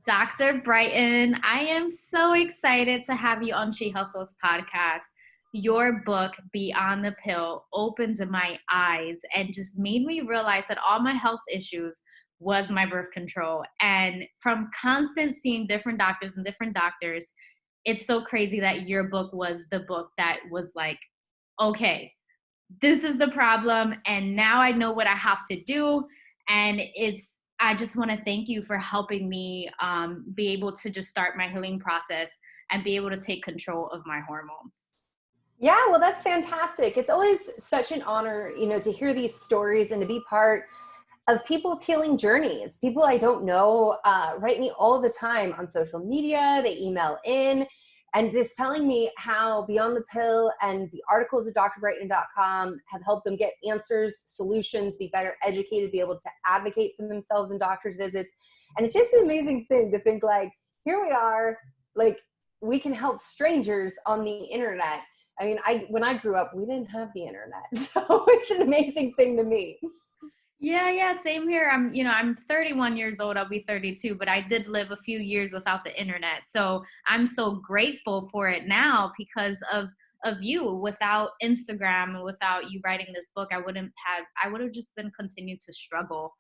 Dr. Brighten, I am so excited to have you on She Hustles podcast. Your book, Beyond the Pill, opened my eyes and just made me realize that all my health issues was my birth control. And from constant seeing different doctors, it's so crazy that your book was the book that was like, okay, this is the problem, and now I know what I have to do. And I just want to thank you for helping me be able to just start my healing process and be able to take control of my hormones. Yeah, well, that's fantastic. It's always such an honor, to hear these stories and to be part of people's healing journeys. People I don't know write me all the time on social media. They email in and just telling me how Beyond the Pill and the articles at drbrighten.com have helped them get answers, solutions, be better educated, be able to advocate for themselves in doctor's visits. And it's just an amazing thing to think like, here we are, like we can help strangers on the internet. I mean, when I grew up, we didn't have the internet. So it's an amazing thing to me. Yeah, same here. I'm 31 years old. I'll be 32, but I did live a few years without the internet. So I'm so grateful for it now because of you. Without Instagram and without you writing this book, I would have just been continued to struggle.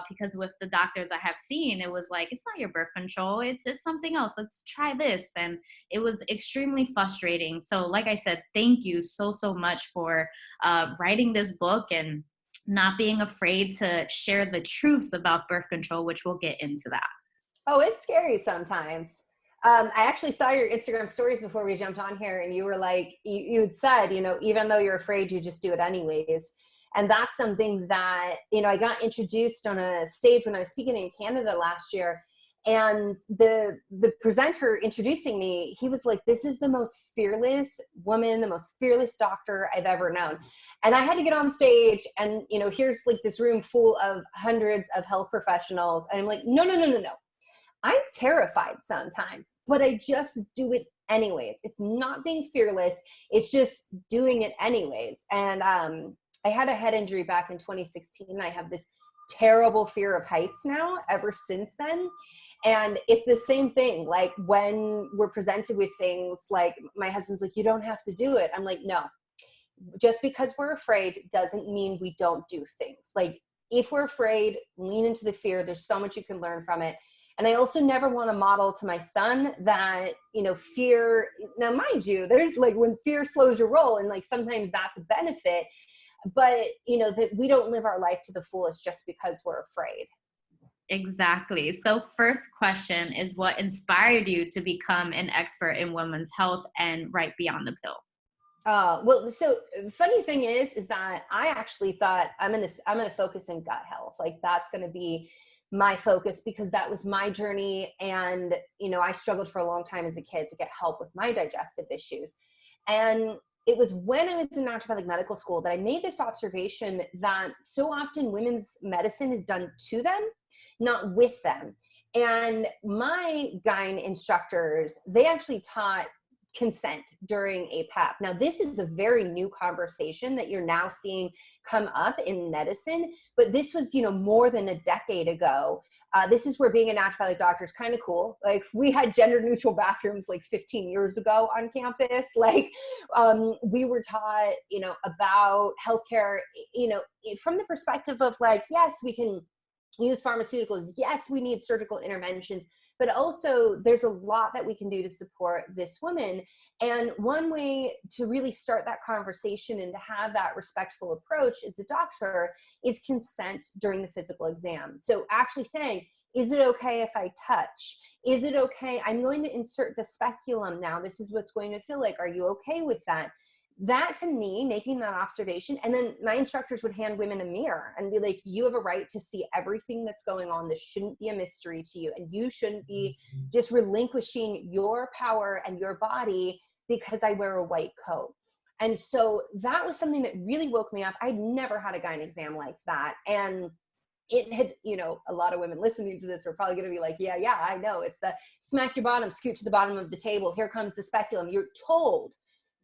Because with the doctors I have seen, it was like, it's not your birth control. It's something else. Let's try this. And it was extremely frustrating. So like I said, thank you so much for writing this book and not being afraid to share the truths about birth control, which we'll get into that. Oh, it's scary sometimes. I actually saw your Instagram stories before we jumped on here, and you were like, you had said, even though you're afraid, you just do it anyways. And that's something that, I got introduced on a stage when I was speaking in Canada last year. And the presenter introducing me, he was like, this is the most fearless woman, the most fearless doctor I've ever known. And I had to get on stage and, here's like this room full of hundreds of health professionals. And I'm like, no. I'm terrified sometimes, but I just do it anyways. It's not being fearless. It's just doing it anyways. And I had a head injury back in 2016. I have this terrible fear of heights now ever since then. And it's the same thing. Like when we're presented with things, like my husband's like, you don't have to do it. I'm like, no, just because we're afraid doesn't mean we don't do things. Like if we're afraid, lean into the fear. There's so much you can learn from it. And I also never want to model to my son that, fear, now mind you, there's like when fear slows your roll and like sometimes that's a benefit, but that we don't live our life to the fullest just because we're afraid. Exactly. So first question is, what inspired you to become an expert in women's health and write Beyond the Pill? Well, so funny thing is that I actually thought I'm going to focus in gut health. Like that's going to be my focus because that was my journey. And, I struggled for a long time as a kid to get help with my digestive issues. And it was when I was in naturopathic medical school that I made this observation that so often women's medicine is done to them, not with them. And my gyne instructors, they actually taught consent during a PEP. Now, this is a very new conversation that you're now seeing come up in medicine, but this was, more than a decade ago. This is where being a naturopathic doctor is kind of cool. Like we had gender neutral bathrooms like 15 years ago on campus. Like we were taught, about healthcare, from the perspective of like, yes, we can use pharmaceuticals. Yes, we need surgical interventions. But also there's a lot that we can do to support this woman. And one way to really start that conversation and to have that respectful approach as a doctor is consent during the physical exam. So actually saying, is it okay if I touch? Is it okay? I'm going to insert the speculum now. This is what's going to feel like. Are you okay with that? That to me, making that observation, and then my instructors would hand women a mirror and be like, you have a right to see everything that's going on. This shouldn't be a mystery to you. And you shouldn't be just relinquishing your power and your body because I wear a white coat. And so that was something that really woke me up. I'd never had a gyne exam like that. And it had, a lot of women listening to this are probably going to be like, yeah, I know. It's the smack your bottom, scoot to the bottom of the table. Here comes the speculum. You're told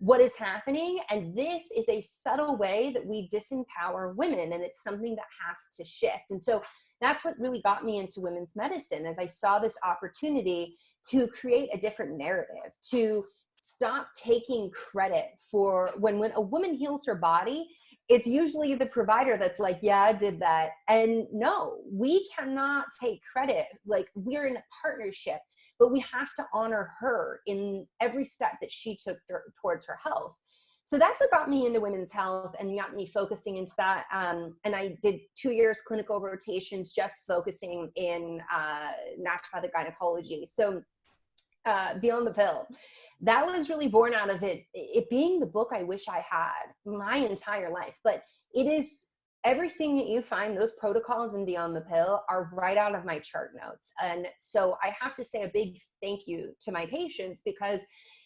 what is happening. And this is a subtle way that we disempower women. And it's something that has to shift. And so that's what really got me into women's medicine, as I saw this opportunity to create a different narrative, to stop taking credit for when a woman heals her body. It's usually the provider that's like, yeah, I did that. And no, we cannot take credit. Like, we're in a partnership, but we have to honor her in every step that she took towards her health. So that's what got me into women's health and got me focusing into that. And I did 2 years clinical rotations, just focusing in naturopathic gynecology. So Beyond the Pill, that was really born out of it being the book I wish I had my entire life. But it is everything that you find, those protocols in Beyond the Pill are right out of my chart notes. And so I have to say a big thank you to my patients, because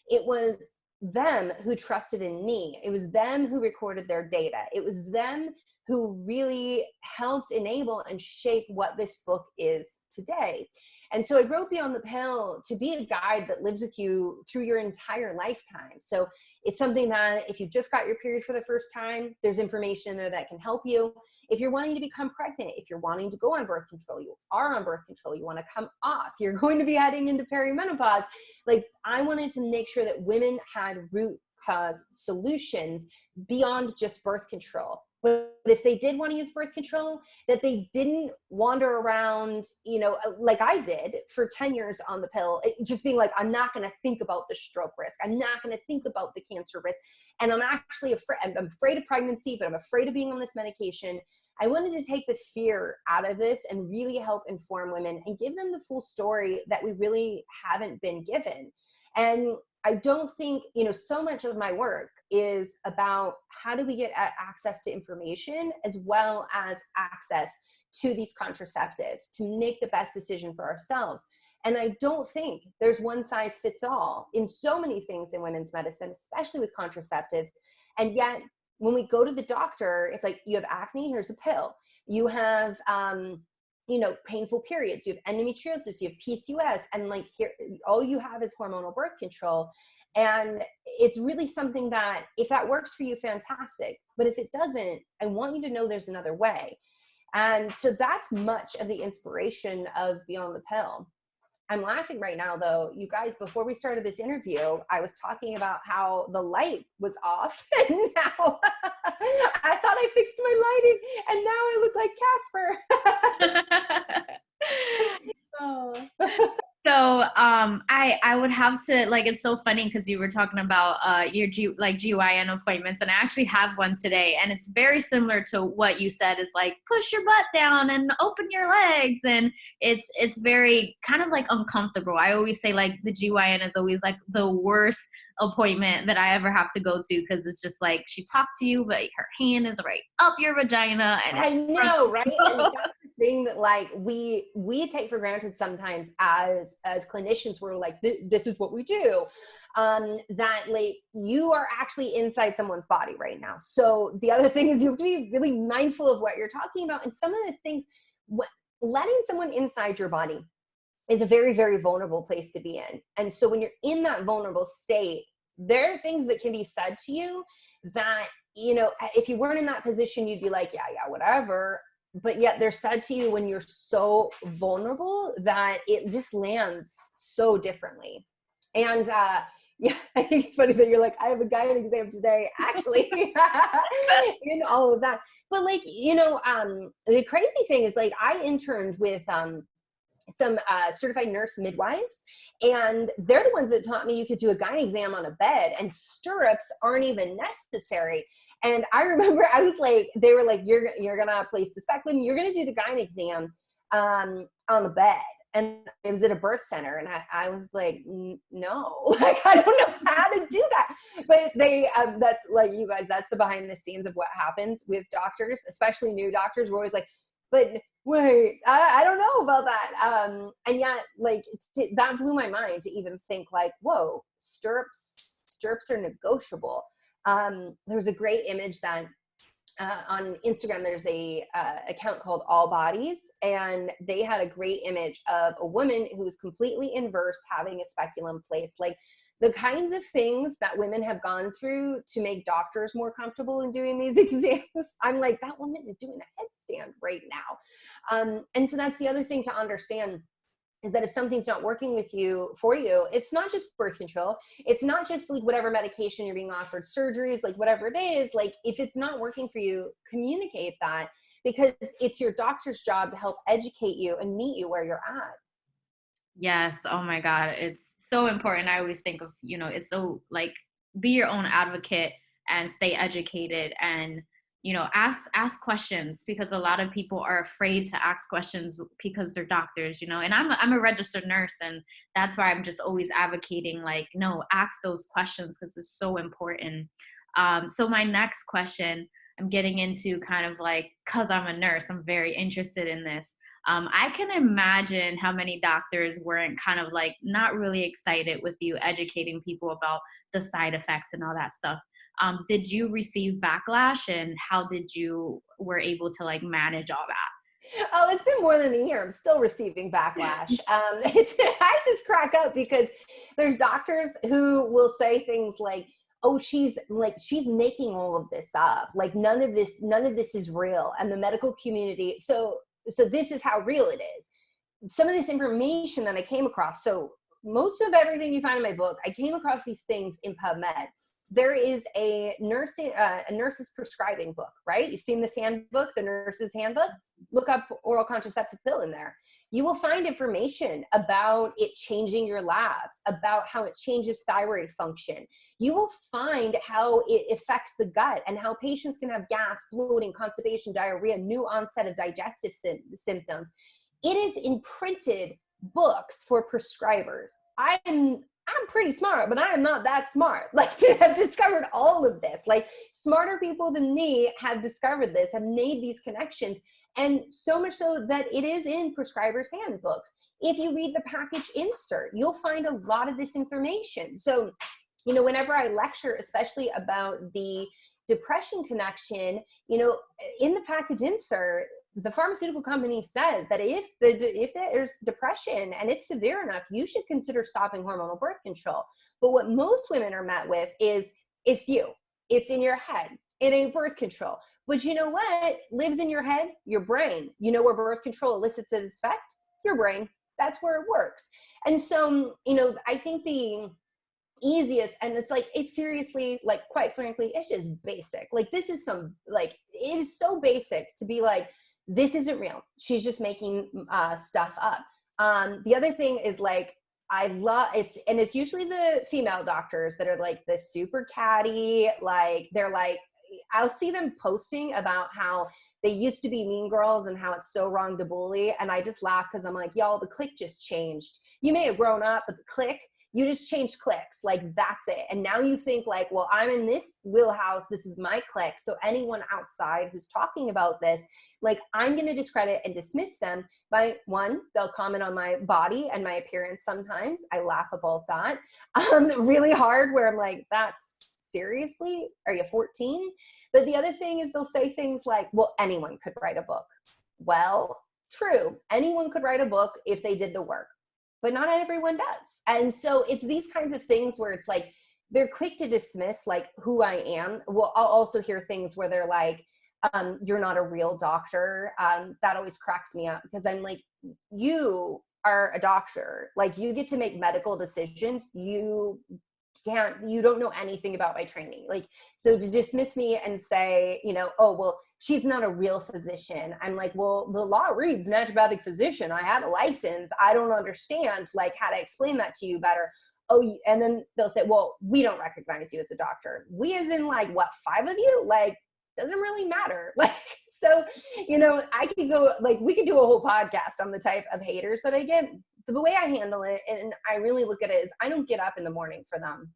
it was them who trusted in me. It was them who recorded their data. It was them who really helped enable and shape what this book is today. And so I wrote Beyond the Pill to be a guide that lives with you through your entire lifetime. So it's something that if you just got your period for the first time, there's information in there that can help you. If you're wanting to become pregnant, if you're wanting to go on birth control, you are on birth control, you want to come off, you're going to be heading into perimenopause. Like, I wanted to make sure that women had root cause solutions beyond just birth control. But if they did want to use birth control, that they didn't wander around, like I did for 10 years on the pill, just being like, I'm not going to think about the stroke risk. I'm not going to think about the cancer risk. And I'm actually afraid. I'm afraid of pregnancy, but I'm afraid of being on this medication. I wanted to take the fear out of this and really help inform women and give them the full story that we really haven't been given. And I don't think, so much of my work is about how do we get access to information as well as access to these contraceptives to make the best decision for ourselves. And I don't think there's one size fits all in so many things in women's medicine, especially with contraceptives. And yet when we go to the doctor, it's like, you have acne, here's a pill. You have, painful periods, you have endometriosis, you have PCOS, and like here, all you have is hormonal birth control. And it's really something that if that works for you, fantastic. But if it doesn't, I want you to know there's another way. And so that's much of the inspiration of Beyond the Pill. I'm laughing right now, though. You guys, before we started this interview, I was talking about how the light was off. And now I thought I fixed my lighting, and now I look like Casper. Oh. So I would have to, like, it's so funny because you were talking about your GYN appointments, and I actually have one today, and it's very similar to what you said, is like, push your butt down and open your legs, and it's very kind of like uncomfortable. I always say, like, the GYN is always like the worst appointment that I ever have to go to, because it's just like, she talked to you, but her hand is right up your vagina. And I know, right? And that's the thing that, like, we take for granted sometimes as clinicians. We're like, this is what we do. That, like, you are actually inside someone's body right now. So the other thing is you have to be really mindful of what you're talking about. And some of the things, letting someone inside your body is a very, very vulnerable place to be in. And so when you're in that vulnerable state, there are things that can be said to you that, if you weren't in that position, you'd be like, yeah, whatever. But yet they're said to you when you're so vulnerable that it just lands so differently. And yeah, I think it's funny that you're like, I have a gyne exam today, actually, in all of that. But, like, the crazy thing is, like, I interned with some certified nurse midwives, and they're the ones that taught me you could do a gyne exam on a bed, and stirrups aren't even necessary. And I remember I was like, they were like, you're gonna place the speculum, you're gonna do the gyne exam on the bed. And it was at a birth center, and I was like, no, like, I don't know how to do that. But they, that's, like, you guys, that's the behind the scenes of what happens with doctors, especially new doctors. We're always like, but wait, I don't know about that. And yet, like, that blew my mind to even think, like, whoa, stirrups are negotiable. There was a great image that on Instagram, there's a account called All Bodies, and they had a great image of a woman who was completely inverse having a speculum placed. Like, the kinds of things that women have gone through to make doctors more comfortable in doing these exams, I'm like, that woman is doing a headstand right now. And so that's the other thing to understand, is that if something's not working for you, it's not just birth control. It's not just like whatever medication you're being offered, surgeries, like whatever it is. Like if it's not working for you, communicate that, because it's your doctor's job to help educate you and meet you where you're at. Yes. Oh my God. It's so important. I always think of, it's so like, be your own advocate and stay educated, and, ask questions, because a lot of people are afraid to ask questions because they're doctors, and I'm a registered nurse, and that's why I'm just always advocating, like, no, ask those questions, because it's so important. So my next question, I'm getting into kind of like, cause I'm a nurse, I'm very interested in this. I can imagine how many doctors weren't kind of like not really excited with you educating people about the side effects and all that stuff. Did you receive backlash, and how did you were able to like manage all that? Oh, it's been more than a year. I'm still receiving backlash. I just crack up because there's doctors who will say things like, oh, she's making all of this up. Like none of this is real. And the medical community. So this is how real it is. Some of this information that I came across. So most of everything you find in my book, I came across these things in PubMed. There is a nurse's prescribing book, right? You've seen this handbook, the nurse's handbook. Look up oral contraceptive pill in there. You will find information about it changing your labs, about how it changes thyroid function. You will find how it affects the gut and how patients can have gas, bloating, constipation, diarrhea, new onset of digestive symptoms. It is in printed books for prescribers. I'm pretty smart, but I am not that smart. Like to have discovered all of this, like smarter people than me have discovered this, have made these connections. And so much so that it is in prescribers' handbooks. If you read the package insert, you'll find a lot of this information. So, whenever I lecture, especially about the depression connection, in the package insert, the pharmaceutical company says that if there's depression and it's severe enough, you should consider stopping hormonal birth control. But what most women are met with is, it's in your head. It ain't birth control. But you know what lives in your head? Your brain. You know where birth control elicits its effect? Your brain. That's where it works. And so, I think the easiest, and it's seriously, like, quite frankly, it's just basic. Like, this is it is so basic to be like, this isn't real. She's just making stuff up. The other thing is, like, it's usually the female doctors that are like the super catty, like they're like, I'll see them posting about how they used to be mean girls and how it's so wrong to bully. And I just laugh because I'm like, y'all, the clique just changed. You may have grown up, but the clique, you just changed cliques. Like, that's it. And now you think like, well, I'm in this wheelhouse. This is my clique. So anyone outside who's talking about this, like, I'm going to discredit and dismiss them by, one, they'll comment on my body and my appearance. Sometimes I laugh about that really hard, where I'm like, that's seriously, are you 14? But the other thing is they'll say things like, well, anyone could write a book. Well, true. Anyone could write a book if they did the work, but not everyone does. And so it's these kinds of things where it's like, they're quick to dismiss like who I am. Well, I'll also hear things where they're like, you're not a real doctor. That always cracks me up, because I'm like, you are a doctor. Like, you get to make medical decisions. You don't know anything about my training. Like, so to dismiss me and say, oh, well, she's not a real physician. I'm like, well, the law reads naturopathic physician. I have a license. I don't understand like how to explain that to you better. Oh, and then they'll say, well, we don't recognize you as a doctor. We as in like, what, 5 of you? Like, doesn't really matter. Like, so, I could go, like, we could do a whole podcast on the type of haters that I get. The way I handle it, and I really look at it, is I don't get up in the morning for them.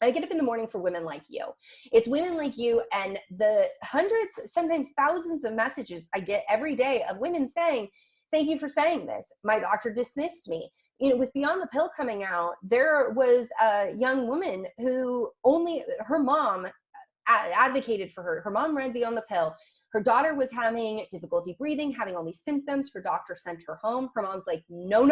I get up in the morning for women like you. It's women like you, and the hundreds, sometimes thousands of messages I get every day of women saying, thank you for saying this. My doctor dismissed me. With Beyond the Pill coming out, there was a young woman who her mom advocated for her. Her mom read Beyond the Pill. Her daughter was having difficulty breathing, having all these symptoms. Her doctor sent her home. Her mom's like, no.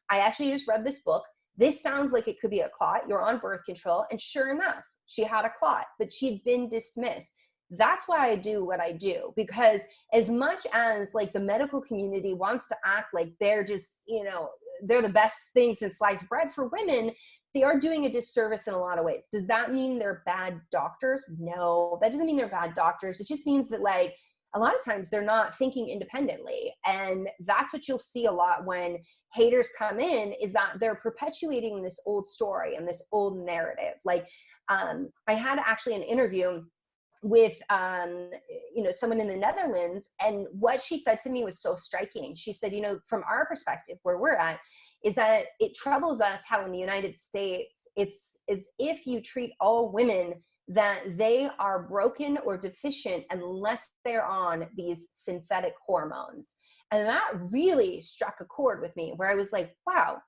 I actually just read this book. this sounds like it could be a clot. You're on birth control. And sure enough, she had a clot, but she'd been dismissed. That's why I do what I do, because as much as like the medical community wants to act like they're just, you know, they're the best thing since sliced bread for women, they are doing a disservice in a lot of ways. Does that mean they're bad doctors? No, that doesn't mean they're bad doctors. It just means that like a lot of times they're not thinking independently. And that's what you'll see a lot when haters come in, is that they're perpetuating this old story and this old narrative. Like I had actually an interview with you know, someone in the Netherlands, and what she said to me was so striking. She said, you know, from our perspective where we're at, is that it troubles us how in the United States it's if you treat all women that they are broken or deficient unless they're on these synthetic hormones. And that really struck a chord with me, where I was like, wow,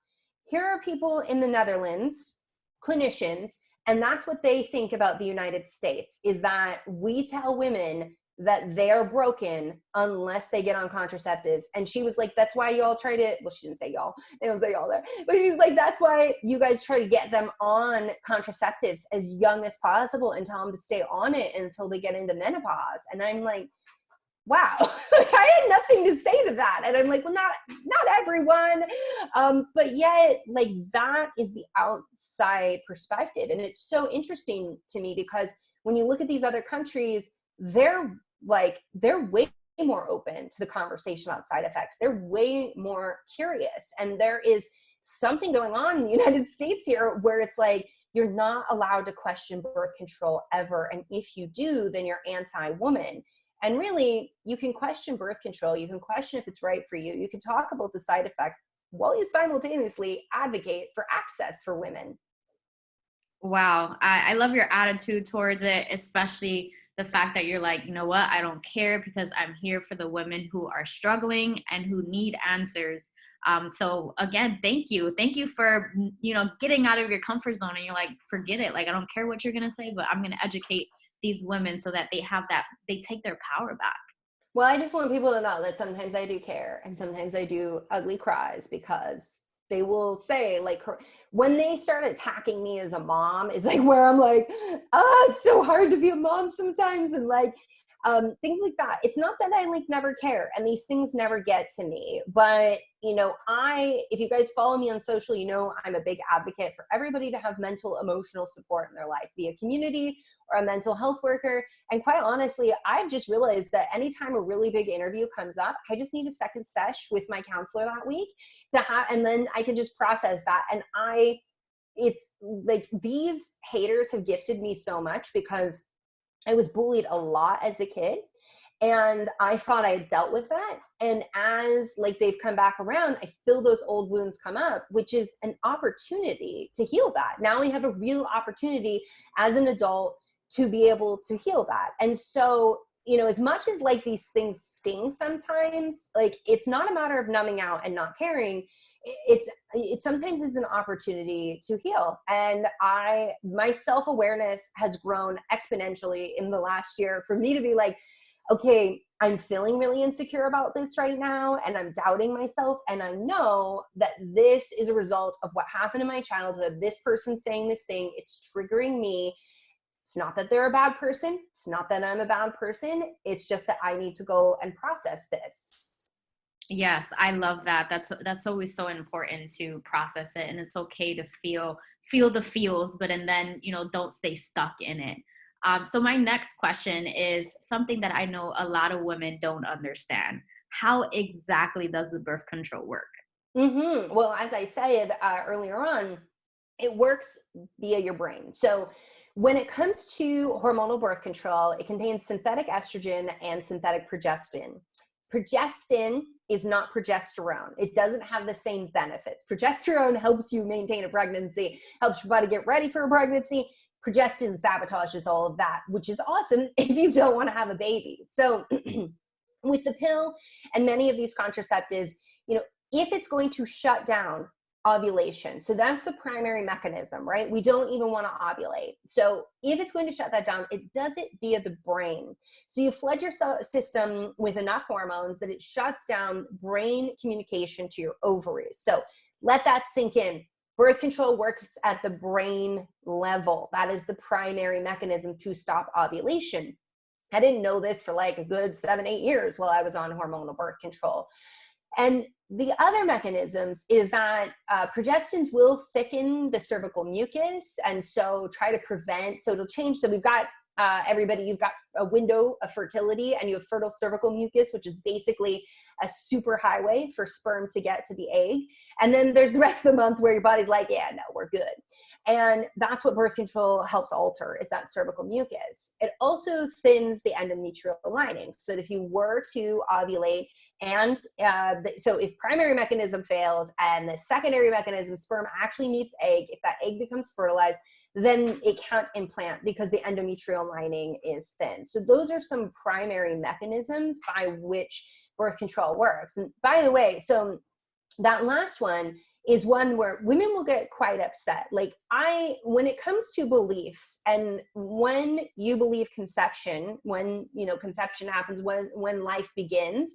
here are people in the Netherlands, clinicians, and that's what they think about the United States, is that we tell women that they're broken unless they get on contraceptives. And she was like, that's why y'all try to, well, she didn't say y'all, they don't say y'all there, but she's like, that's why you guys try to get them on contraceptives as young as possible and tell them to stay on it until they get into menopause. And I'm like, wow, like I had nothing to say to that. And I'm like, well, not everyone. But yet like that is the outside perspective. And it's so interesting to me because when you look at these other countries, they're way more open to the conversation about side effects. They're way more curious. And there is something going on in the United States here where it's like, you're not allowed to question birth control ever. And if you do, then you're anti-woman. And really, you can question birth control. You can question if it's right for you. You can talk about the side effects while you simultaneously advocate for access for women. Wow. I love your attitude towards it, especially the fact that you're like, you know what, I don't care because I'm here for the women who are struggling and who need answers. So again, thank you. Thank you for, you know, getting out of your comfort zone and you're like, forget it. Like, I don't care what you're going to say, but I'm going to educate these women so that they take their power back. Well, I just want people to know that sometimes I do care and sometimes I do ugly cries, because they will say, like, when they start attacking me as a mom is like where I'm like, oh, it's so hard to be a mom sometimes. And like, things like that. It's not that I like never care and these things never get to me, but you know, if you guys follow me on social, you know, I'm a big advocate for everybody to have mental, emotional support in their life, be a community or a mental health worker. And quite honestly, I've just realized that anytime a really big interview comes up, I just need a second sesh with my counselor that week and then I can just process that. And it's like these haters have gifted me so much, because I was bullied a lot as a kid and I thought I had dealt with that. And as like they've come back around, I feel those old wounds come up, which is an opportunity to heal that. Now we have a real opportunity as an adult to be able to heal that. And so, you know, as much as like these things sting sometimes, like it's not a matter of numbing out and not caring. It sometimes is an opportunity to heal. And my self-awareness has grown exponentially in the last year for me to be like, okay, I'm feeling really insecure about this right now. And I'm doubting myself. And I know that this is a result of what happened in my childhood. This person saying this thing, it's triggering me. It's not that they're a bad person. It's not that I'm a bad person. It's just that I need to go and process this. Yes, I love that. That's always so important to process it, and it's okay to feel the feels, but and then, you know, don't stay stuck in it. So my next question is something that I know a lot of women don't understand. How exactly does the birth control work? Mm-hmm. Well, as I said earlier on, it works via your brain. So when it comes to hormonal birth control, it contains synthetic estrogen and synthetic progestin. Progestin is not progesterone. It doesn't have the same benefits. Progesterone helps you maintain a pregnancy, helps your body get ready for a pregnancy. Progestin sabotages all of that, which is awesome if you don't want to have a baby. So with the pill and many of these contraceptives, you know, if it's going to shut down ovulation, so that's the primary mechanism, right? We don't even want to ovulate. So if it's going to shut that down, it does it via the brain. So you flood your system with enough hormones that it shuts down brain communication to your ovaries. So let that sink in. Birth control works at the brain level. That is the primary mechanism to stop ovulation. I didn't know this for like a good 7-8 years while I was on hormonal birth control. And the other mechanisms is that progestins will thicken the cervical mucus, and so try to prevent, so it'll change. So we've got everybody, you've got a window of fertility, and you have fertile cervical mucus, which is basically a super highway for sperm to get to the egg. And then there's the rest of the month where your body's like, yeah, no, we're good. And that's what birth control helps alter, is that cervical mucus. It also thins the endometrial lining, so that if you were to ovulate, and so if primary mechanism fails and the secondary mechanism, sperm actually meets egg, if that egg becomes fertilized, then it can't implant because the endometrial lining is thin. So those are some primary mechanisms by which birth control works. And by the way, so that last one is one where women will get quite upset. Like when it comes to beliefs, and when you believe conception, when, conception happens, when life begins,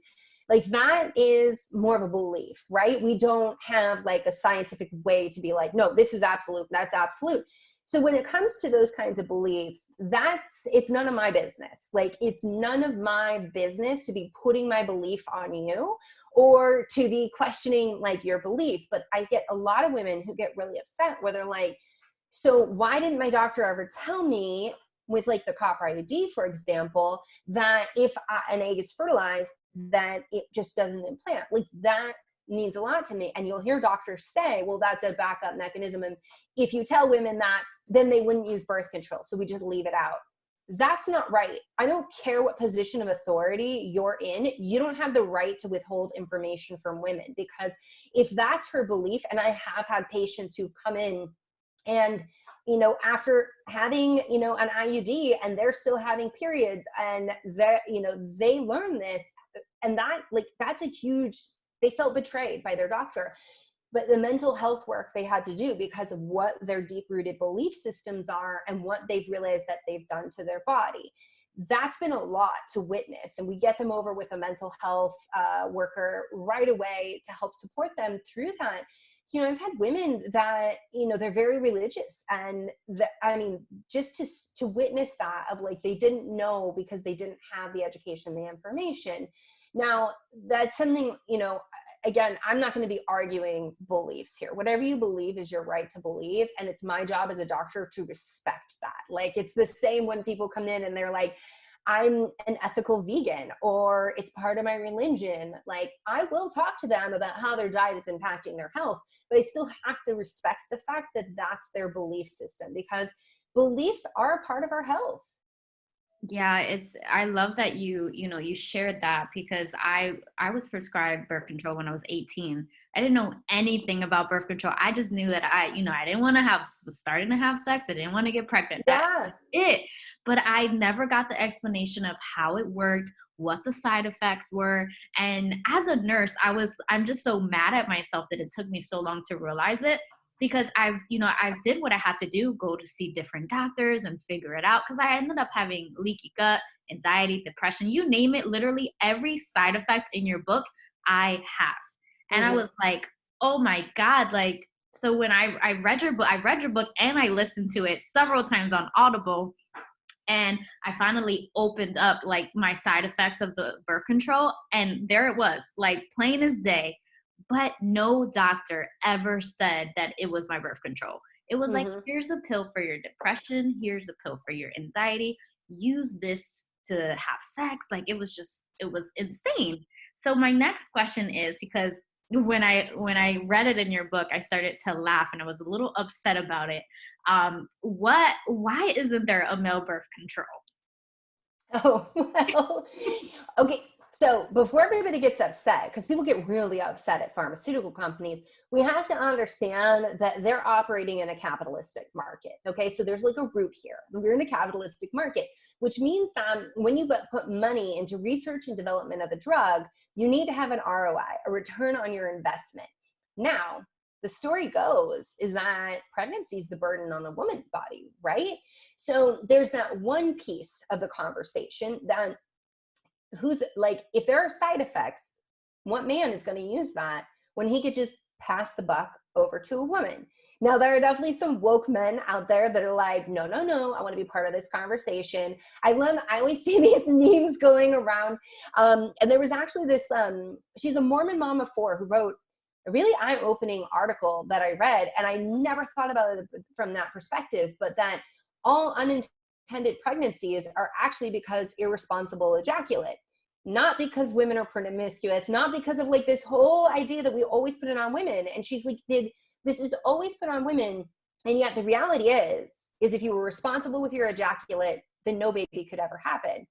like that is more of a belief, right? We don't have like a scientific way to be like, no, this is absolute, that's absolute. So when it comes to those kinds of beliefs, it's none of my business. Like, it's none of my business to be putting my belief on you or to be questioning like your belief. But I get a lot of women who get really upset where they're like, so why didn't my doctor ever tell me, with like the copper IUD, for example, that if an egg is fertilized, that it just doesn't implant? Like, that means a lot to me. And you'll hear doctors say, well, that's a backup mechanism. And if you tell women that, then they wouldn't use birth control, so we just leave it out. That's not right. I don't care what position of authority you're in. You don't have the right to withhold information from women, because if that's her belief, and I have had patients who've come in and, after having, an IUD, and they're still having periods, and they learn this, and that's a huge, they felt betrayed by their doctor. But the mental health work they had to do because of what their deep-rooted belief systems are and what they've realized that they've done to their body. That's been a lot to witness. And we get them over with a mental health worker right away to help support them through that. I've had women that, they're very religious, and just to witness that, of like, they didn't know because they didn't have the education, the information. Now, that's something, again, I'm not going to be arguing beliefs here. Whatever you believe is your right to believe. And it's my job as a doctor to respect that. Like, it's the same when people come in and they're like, I'm an ethical vegan, or it's part of my religion. Like, I will talk to them about how their diet is impacting their health, but I still have to respect the fact that that's their belief system, because beliefs are a part of our health. Yeah, I love that you shared that, because I was prescribed birth control when I was 18. I didn't know anything about birth control. I just knew that I didn't want to was starting to have sex. I didn't want to get pregnant. Yeah. That's it. But I never got the explanation of how it worked, what the side effects were. And as a nurse, I'm just so mad at myself that it took me so long to realize it. Because I did what I had to do, go to see different doctors and figure it out. Because I ended up having leaky gut, anxiety, depression, you name it. Literally every side effect in your book, I have. And I was like, oh my God. Like, so when I read your book and I listened to it several times on Audible. And I finally opened up like my side effects of the birth control. And there it was, like plain as day. But no doctor ever said that it was my birth control. It was like, here's a pill for your depression. Here's a pill for your anxiety. Use this to have sex. Like, it was insane. So my next question is, because when I read it in your book, I started to laugh and I was a little upset about it. Why isn't there a male birth control? Oh, well, okay. So before everybody gets upset, because people get really upset at pharmaceutical companies, we have to understand that they're operating in a capitalistic market. Okay, so there's like a root here. We're in a capitalistic market, which means that when you put money into research and development of a drug, you need to have an ROI, a return on your investment. Now, the story goes is that pregnancy is the burden on a woman's body, right? So there's that one piece of the conversation that who's like, if there are side effects, what man is going to use that when he could just pass the buck over to a woman. Now, there are definitely some woke men out there that are like, no, no, no, I want to be part of this conversation. I always see these memes going around. And there was actually this, she's a Mormon mom of four who wrote a really eye-opening article that I read. And I never thought about it from that perspective, but that all unintended pregnancies are actually because irresponsible ejaculate. Not because women are promiscuous, not because of like this whole idea that we always put it on women. And she's like, this is always put on women. And yet the reality is if you were responsible with your ejaculate, then no baby could ever happen.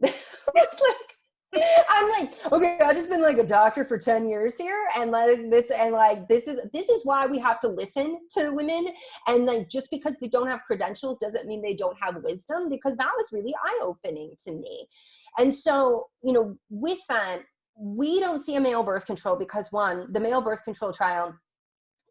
It's like, I'm like, okay, I've just been like a doctor for 10 years here. And this is why we have to listen to women. And like, just because they don't have credentials doesn't mean they don't have wisdom, because that was really eye-opening to me. And so, with that, we don't see a male birth control because, one, the male birth control trial,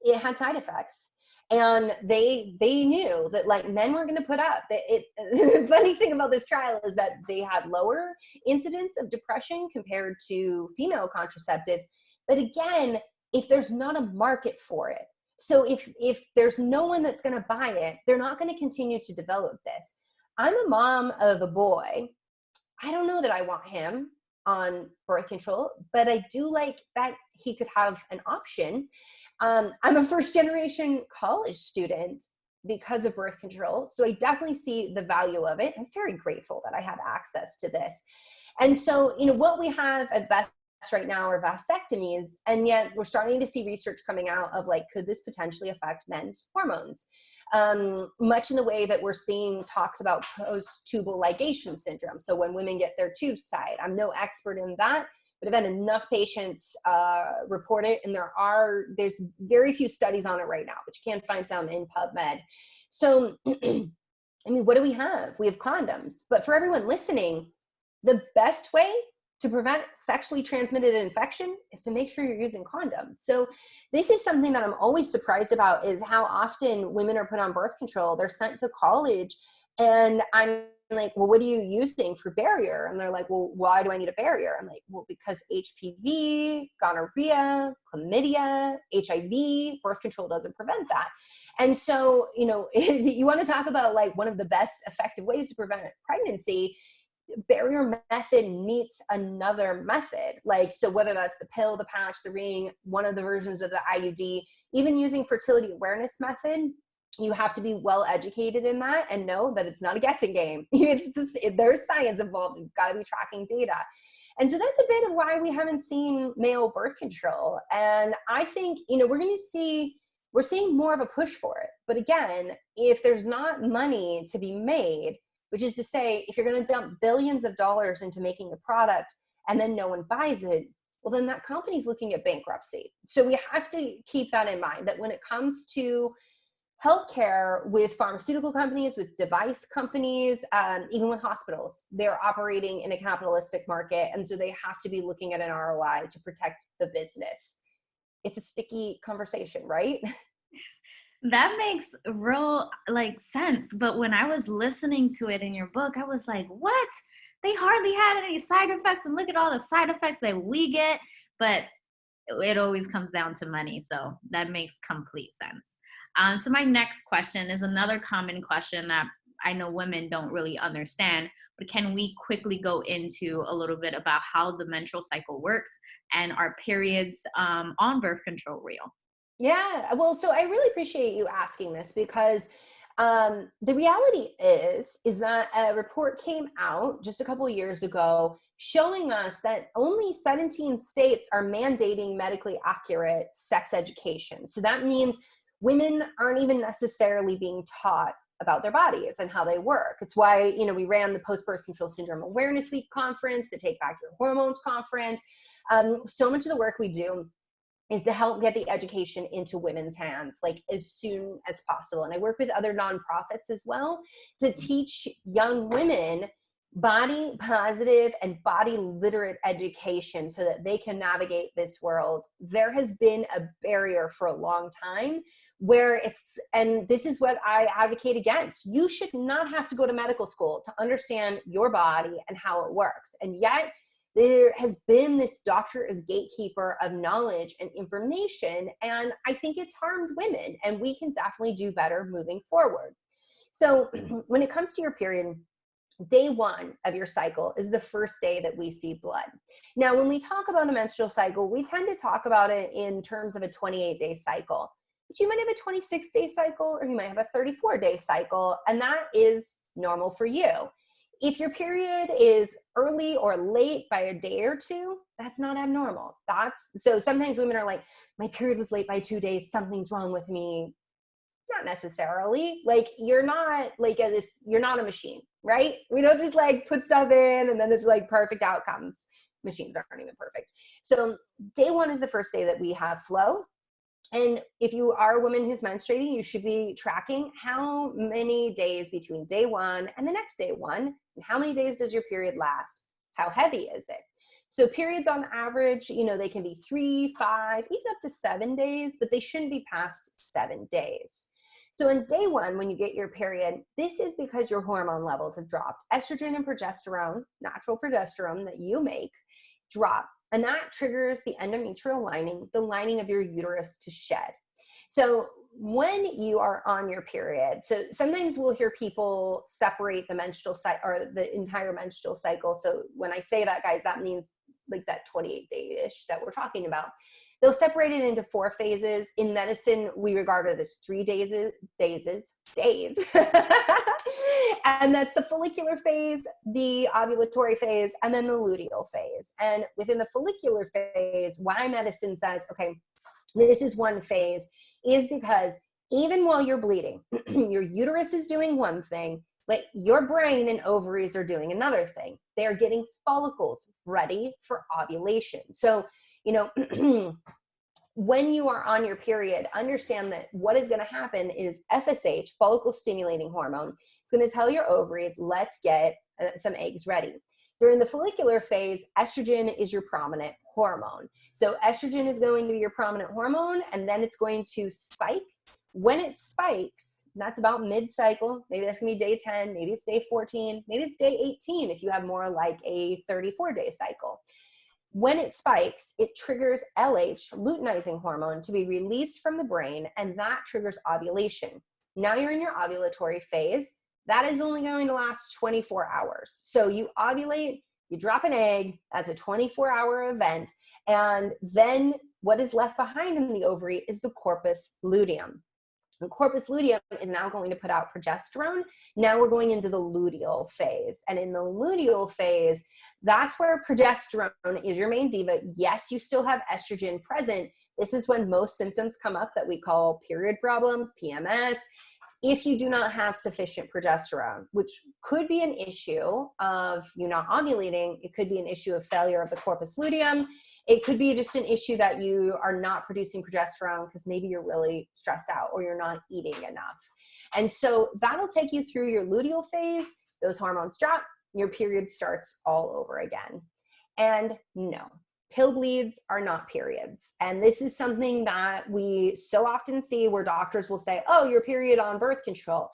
it had side effects. And they knew that like men weren't going to put up. The funny thing about this trial is that they had lower incidence of depression compared to female contraceptives. But again, if there's not a market for it, so if there's no one that's going to buy it, they're not going to continue to develop this. I'm a mom of a boy. I don't know that I want him on birth control, but I do like that he could have an option. I'm a first generation college student because of birth control. So I definitely see the value of it. I'm very grateful that I have access to this. And so, what we have at best right now are vasectomies. And yet we're starting to see research coming out of like, could this potentially affect men's hormones? Much in the way that we're seeing talks about post-tubal ligation syndrome. So when women get their tubes tied, I'm no expert in that, but I've had enough patients report it, and there's very few studies on it right now, but you can find some in PubMed. So, what do we have? We have condoms. But for everyone listening, the best way to prevent sexually transmitted infection is to make sure you're using condoms. So this is something that I'm always surprised about, is how often women are put on birth control. They're sent to college, and I'm like, well, what are you using for barrier? And they're like, well, why do I need a barrier? I'm like, well, because HPV, gonorrhea, chlamydia, HIV, birth control doesn't prevent that. And so, if you want to talk about like one of the best effective ways to prevent pregnancy, barrier method meets another method. Like, so whether that's the pill, the patch, the ring, one of the versions of the IUD, even using fertility awareness method, you have to be well educated in that and know that it's not a guessing game. It's just, there's science involved. You've got to be tracking data. And so that's a bit of why we haven't seen male birth control. And I think, we're seeing more of a push for it. But again, if there's not money to be made, which is to say, if you're going to dump billions of dollars into making a product and then no one buys it, well, then that company's looking at bankruptcy. So we have to keep that in mind, that when it comes to healthcare with pharmaceutical companies, with device companies, even with hospitals, they're operating in a capitalistic market. And so they have to be looking at an ROI to protect the business. It's a sticky conversation, right? That makes real sense. But when I was listening to it in your book, I was like, what? They hardly had any side effects, and look at all the side effects that we get. But it always comes down to money. So that makes complete sense. So my next question is another common question that I know women don't really understand, but can we quickly go into a little bit about how the menstrual cycle works and are periods on birth control real? Yeah, well, so I really appreciate you asking this, because the reality is that a report came out just a couple of years ago showing us that only 17 states are mandating medically accurate sex education. So that means women aren't even necessarily being taught about their bodies and how they work. It's why, we ran the Post-Birth Control Syndrome Awareness Week conference, the Take Back Your Hormones conference. So much of the work we do is to help get the education into women's hands, like as soon as possible. And I work with other nonprofits as well to teach young women body positive and body literate education so that they can navigate this world. There has been a barrier for a long time where and this is what I advocate against. You should not have to go to medical school to understand your body and how it works. And yet There has been this doctor as gatekeeper of knowledge and information, and I think it's harmed women, and we can definitely do better moving forward. So when it comes to your period, day 1 of your cycle is the first day that we see blood. Now, when we talk about a menstrual cycle, we tend to talk about it in terms of a 28-day cycle. But you might have a 26-day cycle, or you might have a 34-day cycle, and that is normal for you. If your period is early or late by a day or 2, that's not abnormal. So sometimes women are like, my period was late by 2 days, something's wrong with me. Not necessarily. Like, you're not you're not a machine, right? We don't just like put stuff in and then it's like perfect outcomes. Machines aren't even perfect. So day 1 is the first day that we have flow. And if you are a woman who's menstruating, you should be tracking how many days between day 1 and the next day 1, and how many days does your period last? How heavy is it? So periods on average, they can be 3, 5, even up to 7 days, but they shouldn't be past 7 days. So in day 1, when you get your period, this is because your hormone levels have dropped. Estrogen and progesterone, natural progesterone that you make, drop. And that triggers the endometrial lining, the lining of your uterus, to shed. So when you are on your period, so sometimes we'll hear people separate the menstrual cycle or the entire menstrual cycle. So when I say that, guys, that means like that 28-day-ish that we're talking about. They'll separate it into 4 phases. In medicine, we regard it as 3 days. And that's the follicular phase, the ovulatory phase, and then the luteal phase. And within the follicular phase, why medicine says, okay, this is one phase, is because even while you're bleeding, your uterus is doing one thing, but your brain and ovaries are doing another thing. They are getting follicles ready for ovulation. So, when you are on your period, understand that what is going to happen is FSH, follicle stimulating hormone, is going to tell your ovaries, let's get some eggs ready. During the follicular phase, estrogen is your prominent hormone. So estrogen is going to be your prominent hormone, and then it's going to spike. When it spikes, that's about mid-cycle. Maybe that's going to be day 10, maybe it's day 14, maybe it's day 18 if you have more like a 34-day cycle. When it spikes, it triggers LH, luteinizing hormone, to be released from the brain, and that triggers ovulation. Now you're in your ovulatory phase. That is only going to last 24 hours. So you ovulate, you drop an egg, that's a 24-hour event, and then what is left behind in the ovary is the corpus luteum. The corpus luteum is now going to put out progesterone. Now we're going into the luteal phase. And in the luteal phase, that's where progesterone is your main diva. Yes, you still have estrogen present. This is when most symptoms come up that we call period problems, PMS, if you do not have sufficient progesterone, which could be an issue of you not ovulating. It could be an issue of failure of the corpus luteum. It could be just an issue that you are not producing progesterone because maybe you're really stressed out or you're not eating enough. And so that'll take you through your luteal phase. Those hormones drop, your period starts all over again. And no, pill bleeds are not periods. And this is something that we so often see where doctors will say, oh, your period on birth control.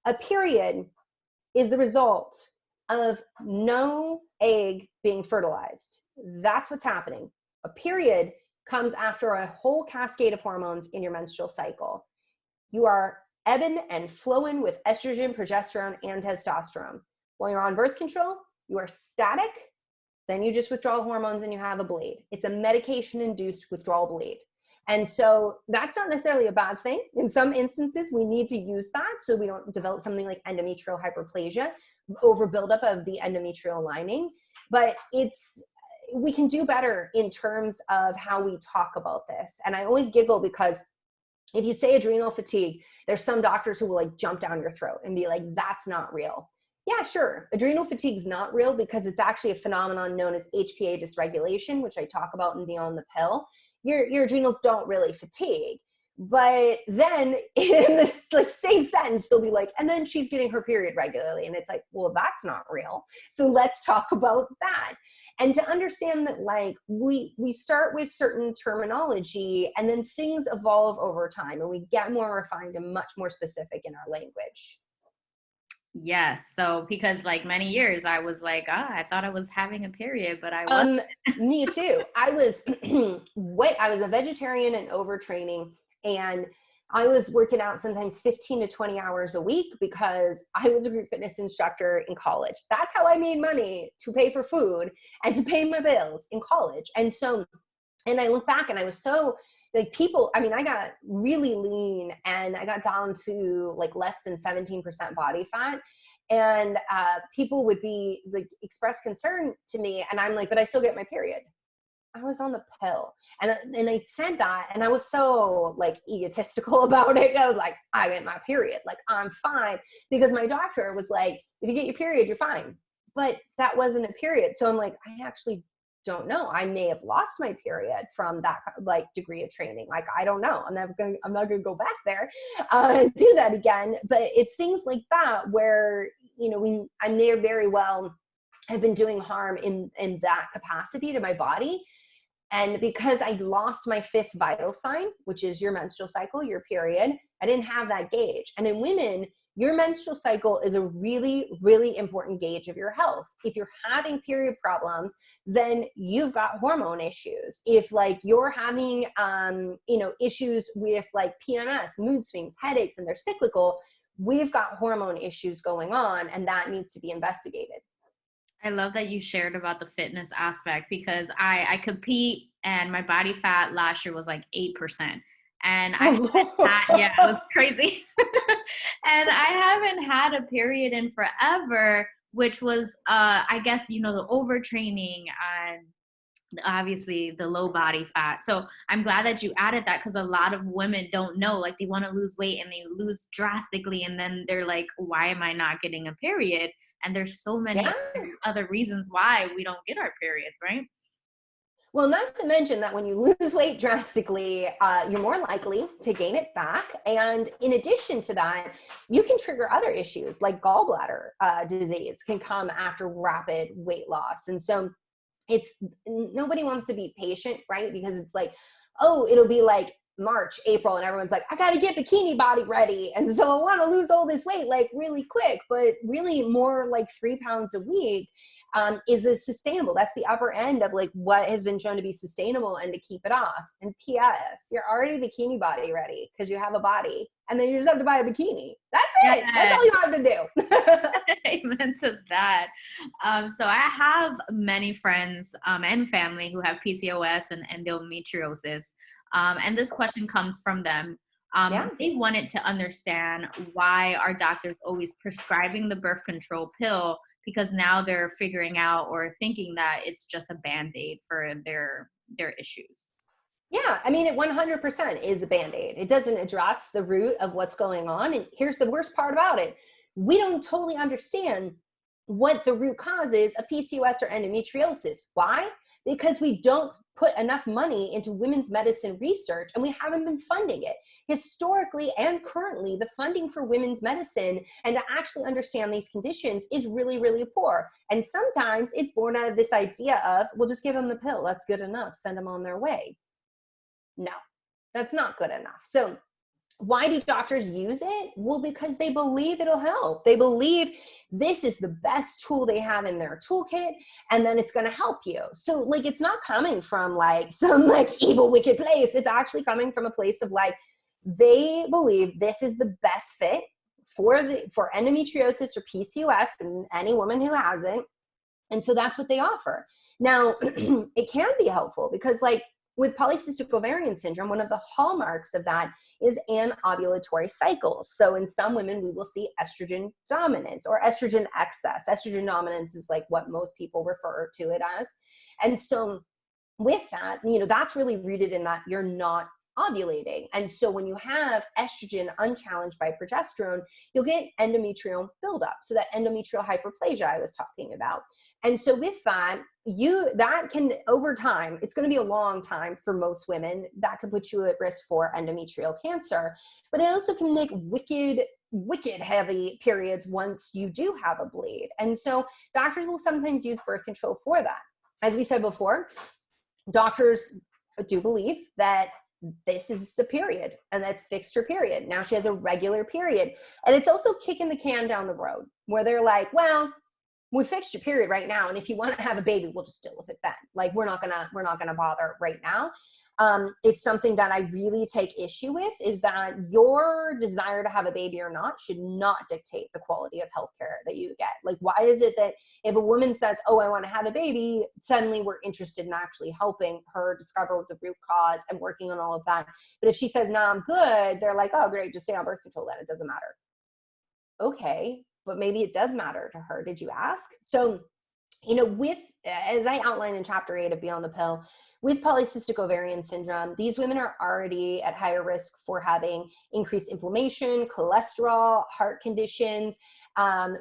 A period is the result of no egg being fertilized. That's what's happening. A period comes after a whole cascade of hormones in your menstrual cycle. You are ebbing and flowing with estrogen, progesterone, and testosterone. While you're on birth control, you are static. Then you just withdraw hormones and you have a bleed. It's a medication-induced withdrawal bleed. And so that's not necessarily a bad thing. In some instances, we need to use that so we don't develop something like endometrial hyperplasia, over buildup of the endometrial lining. But we can do better in terms of how we talk about this. And I always giggle because if you say adrenal fatigue, there's some doctors who will like jump down your throat and be like, that's not real. Yeah, sure. Adrenal fatigue is not real because it's actually a phenomenon known as HPA dysregulation, which I talk about in Beyond the Pill. Your adrenals don't really fatigue. But then in this like same sentence, they'll be like, and then she's getting her period regularly. And it's like, well, that's not real. So let's talk about that. And to understand that like we start with certain terminology and then things evolve over time and we get more refined and much more specific in our language. Yes. So because like many years I was like, I thought I was having a period, but I wasn't. Um, Me too. I was I was a vegetarian and overtraining, and I was working out sometimes 15 to 20 hours a week because I was a group fitness instructor in college. That's how I made money to pay for food and to pay my bills in college. And so, and I look back and I was so like people, I mean, I got really lean and I got down to like less than 17% body fat. And people would be like express concern to me. And I'm like, but I still get my period. I was on the pill. And I said that, and I was so like egotistical about it. I was like, I get my period. Like, I'm fine. Because my doctor was like, if you get your period, you're fine. But that wasn't a period. So I'm like, I actually don't know. I may have lost my period from that like degree of training. Like, I don't know. I'm not gonna go back there and do that again. But it's things like that where, you know, I may very well have been doing harm in that capacity to my body. And because I lost my fifth vital sign, which is your menstrual cycle, your period, I didn't have that gauge. And in women, your menstrual cycle is a really, really important gauge of your health. If you're having period problems, then you've got hormone issues. If like you're having, issues with like PMS, mood swings, headaches, and they're cyclical, we've got hormone issues going on, and that needs to be investigated. I love that you shared about the fitness aspect because I compete and my body fat last year was like 8%. And I haven't had, yeah, it was crazy. And I haven't had a period in forever, which was, I guess, the overtraining and obviously the low body fat. So I'm glad that you added that because a lot of women don't know, like they want to lose weight and they lose drastically. And then they're like, why am I not getting a period? And there's so many Yeah. other reasons why we don't get our periods, right? Well, not to mention that when you lose weight drastically, you're more likely to gain it back. And in addition to that, you can trigger other issues like gallbladder disease can come after rapid weight loss. And so nobody wants to be patient, right? Because it's like, oh, it'll be like March, April, and everyone's like, I got to get bikini body ready. And so I want to lose all this weight like really quick, but really more like 3 pounds a week is sustainable. That's the upper end of like what has been shown to be sustainable and to keep it off. And P.S., you're already bikini body ready because you have a body. And then you just have to buy a bikini. That's it. Yes. That's all you have to do. Amen to that. So I have many friends and family who have PCOS and endometriosis. And this question comes from them. Yeah. They wanted to understand why are doctors always prescribing the birth control pill because now they're figuring out or thinking that it's just a Band-Aid for their issues. Yeah, I mean, it 100% is a Band-Aid. It doesn't address the root of what's going on. And here's the worst part about it. We don't totally understand what the root cause is of PCOS or endometriosis. Why? Because we don't put enough money into women's medicine research and we haven't been funding it. Historically and currently, the funding for women's medicine and to actually understand these conditions is really, really poor. And sometimes it's born out of this idea of, we'll just give them the pill. That's good enough. Send them on their way. No, that's not good enough. So why do doctors use it? Well, because they believe it'll help. They believe this is the best tool they have in their toolkit, and then it's going to help you. So like, it's not coming from like some like evil, wicked place. It's actually coming from a place of like, they believe this is the best fit for endometriosis or PCOS and any woman who has it. And so that's what they offer. Now, it can be helpful because like, with polycystic ovarian syndrome, one of the hallmarks of that is anovulatory cycles. So in some women, we will see estrogen dominance or estrogen excess. Estrogen dominance is like what most people refer to it as. And so with that, that's really rooted in that you're not ovulating. And so when you have estrogen unchallenged by progesterone, you'll get endometrial buildup. So that endometrial hyperplasia I was talking about. And so with that, that can, over time, it's going to be a long time for most women, that could put you at risk for endometrial cancer, but it also can make wicked heavy periods once you do have a bleed. And so doctors will sometimes use birth control for that. As we said before, doctors do believe that this is a period, and that's fixed her period. Now she has a regular period. And it's also kicking the can down the road where they're like, well, we fixed your period right now, and if you want to have a baby, we'll just deal with it then. Like, we're not gonna bother right now. It's something that I really take issue with, is that your desire to have a baby or not should not dictate the quality of healthcare that you get. Like, why is it that if a woman says, oh, I want to have a baby, suddenly we're interested in actually helping her discover the root cause and working on all of that? But if she says, no, I'm good, they're like, oh, great, just stay on birth control then, it doesn't matter. Okay, but maybe it does matter to her. Did you ask? So, as I outlined in chapter 8 of Beyond the Pill, with polycystic ovarian syndrome, these women are already at higher risk for having increased inflammation, cholesterol, heart conditions.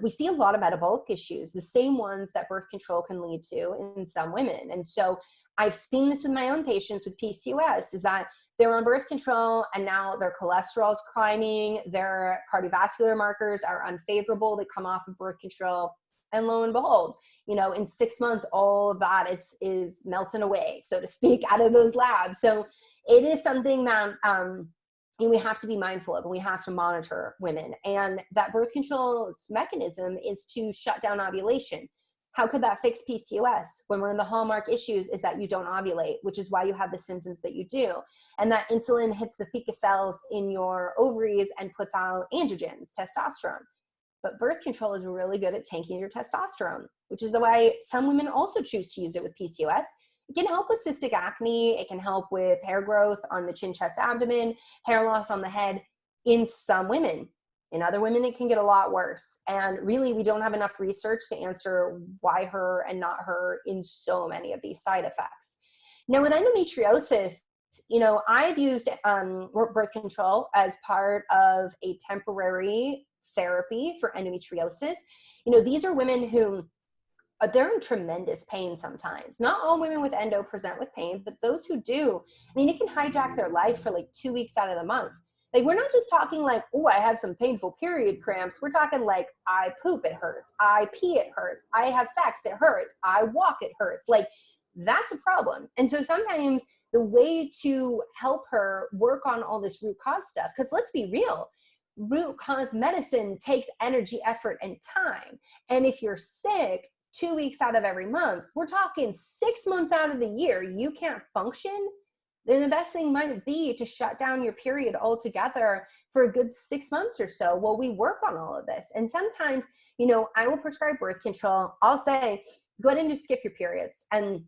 We see a lot of metabolic issues, the same ones that birth control can lead to in some women. And so I've seen this with my own patients with PCOS, is that they're on birth control and now their cholesterol is climbing, their cardiovascular markers are unfavorable, they come off of birth control, and lo and behold, in 6 months, all of that is melting away, so to speak, out of those labs. So it is something that we have to be mindful of, and we have to monitor women. And that birth control mechanism is to shut down ovulation. How could that fix PCOS when one of the hallmark issues is that you don't ovulate, which is why you have the symptoms that you do? And that insulin hits the theca cells in your ovaries and puts out androgens, testosterone. But birth control is really good at tanking your testosterone, which is why some women also choose to use it with PCOS. It can help with cystic acne. It can help with hair growth on the chin, chest, abdomen, hair loss on the head in some women. In other women, it can get a lot worse. And really, we don't have enough research to answer why her and not her in so many of these side effects. Now, with endometriosis, I've used birth control as part of a temporary therapy for endometriosis. These are women who they're in tremendous pain sometimes. Not all women with endo present with pain, but those who do, it can hijack their life for like 2 weeks out of the month. Like, we're not just talking like, oh, I have some painful period cramps. We're talking like, I poop, it hurts. I pee, it hurts. I have sex, it hurts. I walk, it hurts. Like, that's a problem. And so sometimes the way to help her work on all this root cause stuff, because let's be real, root cause medicine takes energy, effort, and time. And if you're sick 2 weeks out of every month, we're talking 6 months out of the year, you can't function, then the best thing might be to shut down your period altogether for a good 6 months or so while we work on all of this. And sometimes, I will prescribe birth control. I'll say, go ahead and just skip your periods. And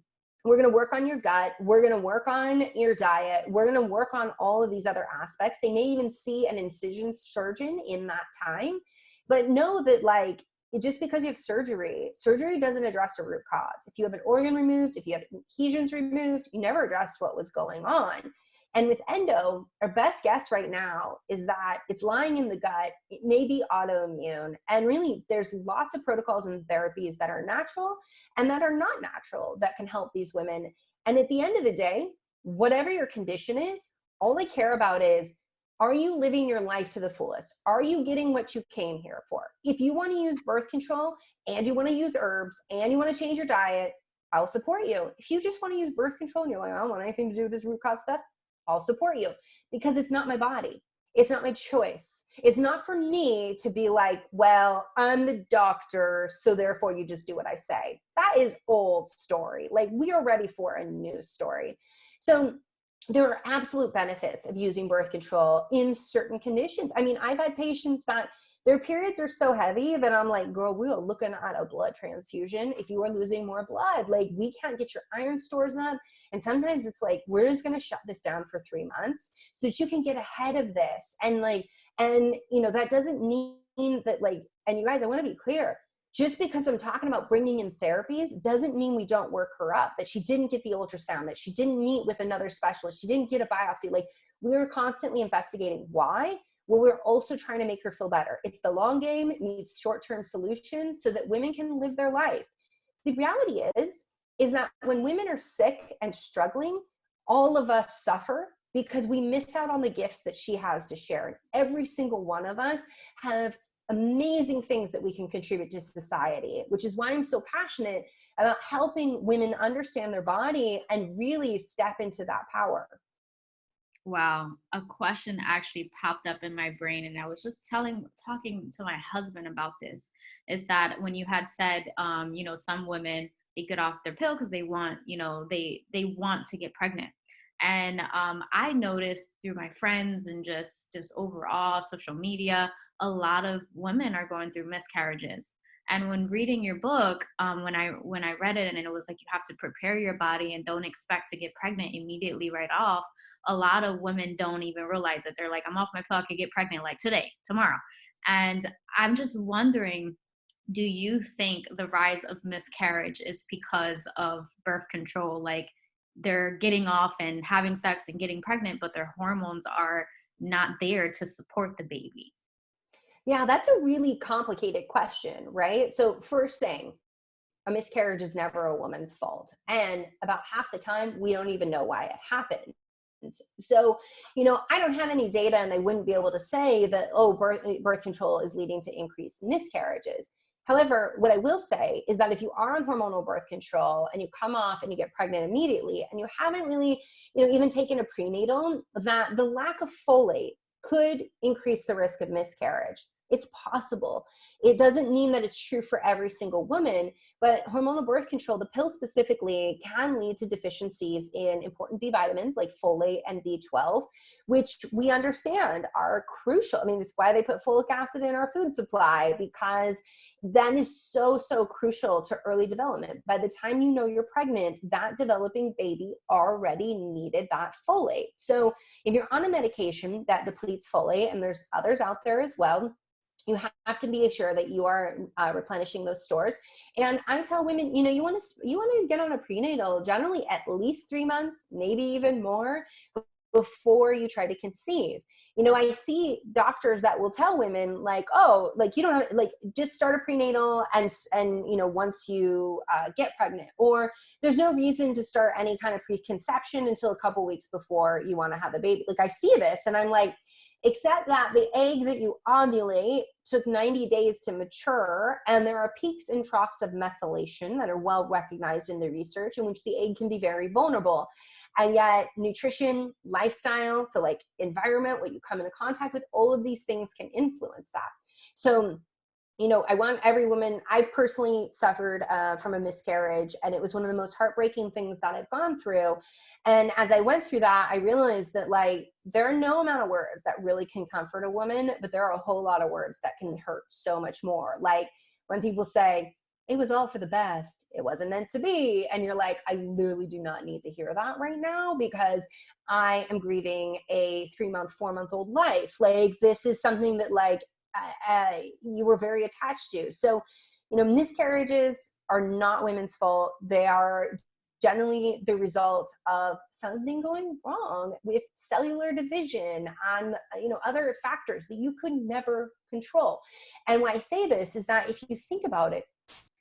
we're going to work on your gut. We're going to work on your diet. We're going to work on all of these other aspects. They may even see an incision surgeon in that time. But know that, just because you have surgery doesn't address a root cause. If you have an organ removed, if you have adhesions removed, you never addressed what was going on. And with endo, our best guess right now is that it's lying in the gut. It may be autoimmune. And really, there's lots of protocols and therapies that are natural and that are not natural that can help these women. And at the end of the day, whatever your condition is, all I care about is, are you living your life to the fullest? Are you getting what you came here for? If you want to use birth control and you want to use herbs and you want to change your diet, I'll support you. If you just want to use birth control and you're like, I don't want anything to do with this root cause stuff, I'll support you, because it's not my body. It's not my choice. It's not for me to be like, well, I'm the doctor, so therefore you just do what I say. That is old story. Like, we are ready for a new story. So there are absolute benefits of using birth control in certain conditions. I've had patients that their periods are so heavy that I'm like, girl, we are looking at a blood transfusion. If you are losing more blood, like, we can't get your iron stores up. And sometimes it's like, we're just going to shut this down for 3 months so that you can get ahead of this. And that doesn't mean that, and you guys, I want to be clear. Just because I'm talking about bringing in therapies doesn't mean we don't work her up, that she didn't get the ultrasound, that she didn't meet with another specialist, she didn't get a biopsy. Like, we're constantly investigating why. Well, we're also trying to make her feel better. It's the long game, it needs short-term solutions so that women can live their life. The reality is that when women are sick and struggling, all of us suffer because we miss out on the gifts that she has to share. And every single one of us has amazing things that we can contribute to society, which is why I'm so passionate about helping women understand their body and really step into that power. Wow, a question actually popped up in my brain, and I was just talking to my husband about this. Is that when you had said, some women they get off their pill because they want, they want to get pregnant, and I noticed through my friends and just overall social media, a lot of women are going through miscarriages. And when reading your book, when I read it, and it was like you have to prepare your body and don't expect to get pregnant immediately right off. A lot of women don't even realize it. They're like, I'm off my pill, I could get pregnant like today, tomorrow. And I'm just wondering, do you think the rise of miscarriage is because of birth control? Like they're getting off and having sex and getting pregnant, but their hormones are not there to support the baby. Yeah, that's a really complicated question, right? So first thing, a miscarriage is never a woman's fault. And about half the time, we don't even know why it happened. So, I don't have any data and I wouldn't be able to say that, oh, birth control is leading to increased miscarriages. However, what I will say is that if you are on hormonal birth control and you come off and you get pregnant immediately and you haven't really, even taken a prenatal, that the lack of folate could increase the risk of miscarriage. It's possible. It doesn't mean that it's true for every single woman, but hormonal birth control, the pill specifically, can lead to deficiencies in important B vitamins like folate and B12, which we understand are crucial. I mean, that's why they put folic acid in our food supply, because that is so, so crucial to early development. By the time you know you're pregnant, that developing baby already needed that folate. So if you're on a medication that depletes folate, and there's others out there as well, you have to be sure that you are replenishing those stores. And I tell women, you want to get on a prenatal generally at least 3 months, maybe even more, before you try to conceive. I see doctors that will tell women like, oh, like you don't have, like, just start a prenatal and once you get pregnant, or there's no reason to start any kind of preconception until a couple weeks before you want to have a baby. Like I see this and I'm like, except that the egg that you ovulate took 90 days to mature, and there are peaks and troughs of methylation that are well recognized in the research, in which the egg can be very vulnerable. And yet nutrition, lifestyle, so like environment, what you come into contact with, all of these things can influence that. So I want every woman. I've personally suffered from a miscarriage, and it was one of the most heartbreaking things that I've gone through. And as I went through that, I realized that there are no amount of words that really can comfort a woman, but there are a whole lot of words that can hurt so much more. Like when people say, it was all for the best, it wasn't meant to be. And you're like, I literally do not need to hear that right now, because I am grieving a 3-month, 4-month-old life. Like this is something that you were very attached to. So, miscarriages are not women's fault. They are generally the result of something going wrong with cellular division and, other factors that you could never control. And why I say this is that if you think about it,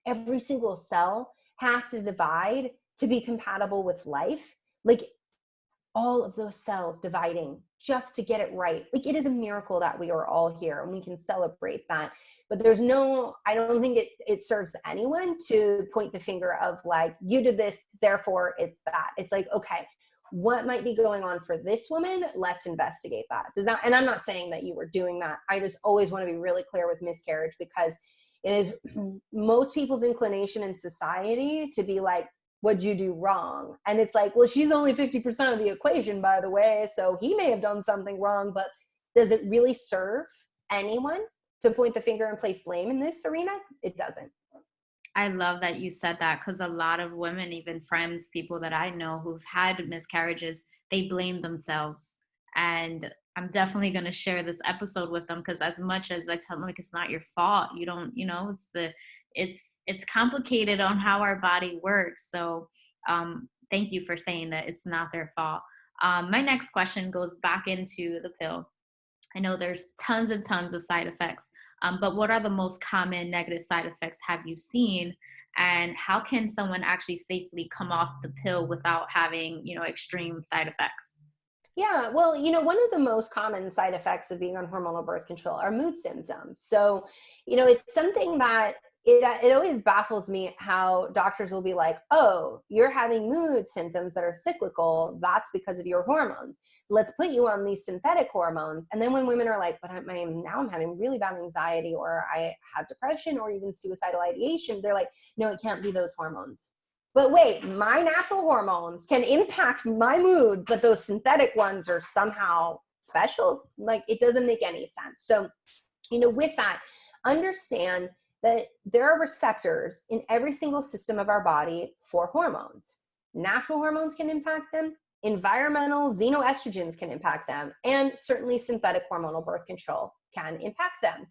every single cell has to divide to be compatible with life. Like all of those cells dividing just to get it right. Like it is a miracle that we are all here and we can celebrate that. But I don't think it serves anyone to point the finger of like, you did this, therefore it's that. It's like, okay, what might be going on for this woman? Let's investigate that. And I'm not saying that you were doing that. I just always want to be really clear with miscarriage, because it is most people's inclination in society to be like, what'd you do wrong? And it's like, well, she's only 50% of the equation, by the way, so he may have done something wrong, but does it really serve anyone to point the finger and place blame in this arena? It doesn't. I love that you said that, because a lot of women, even friends, people that I know who've had miscarriages, they blame themselves. And I'm definitely going to share this episode with them, because as much as I tell them like it's not your fault, you don't, it's complicated on how our body works. So thank you for saying that it's not their fault. My next question goes back into the pill. I know there's tons and tons of side effects, but what are the most common negative side effects have you seen? And how can someone actually safely come off the pill without having, extreme side effects? Yeah, well, one of the most common side effects of being on hormonal birth control are mood symptoms. So, it's something that it always baffles me how doctors will be like, oh, you're having mood symptoms that are cyclical. That's because of your hormones. let's put you on these synthetic hormones. And then when women are like, but now I'm having really bad anxiety, or I have depression, or even suicidal ideation, they're like, no, it can't be those hormones. But wait, my natural hormones can impact my mood, but those synthetic ones are somehow special. Like, it doesn't make any sense. So, with that, understand that there are receptors in every single system of our body for hormones. Natural hormones can impact them, environmental xenoestrogens can impact them, and certainly synthetic hormonal birth control can impact them.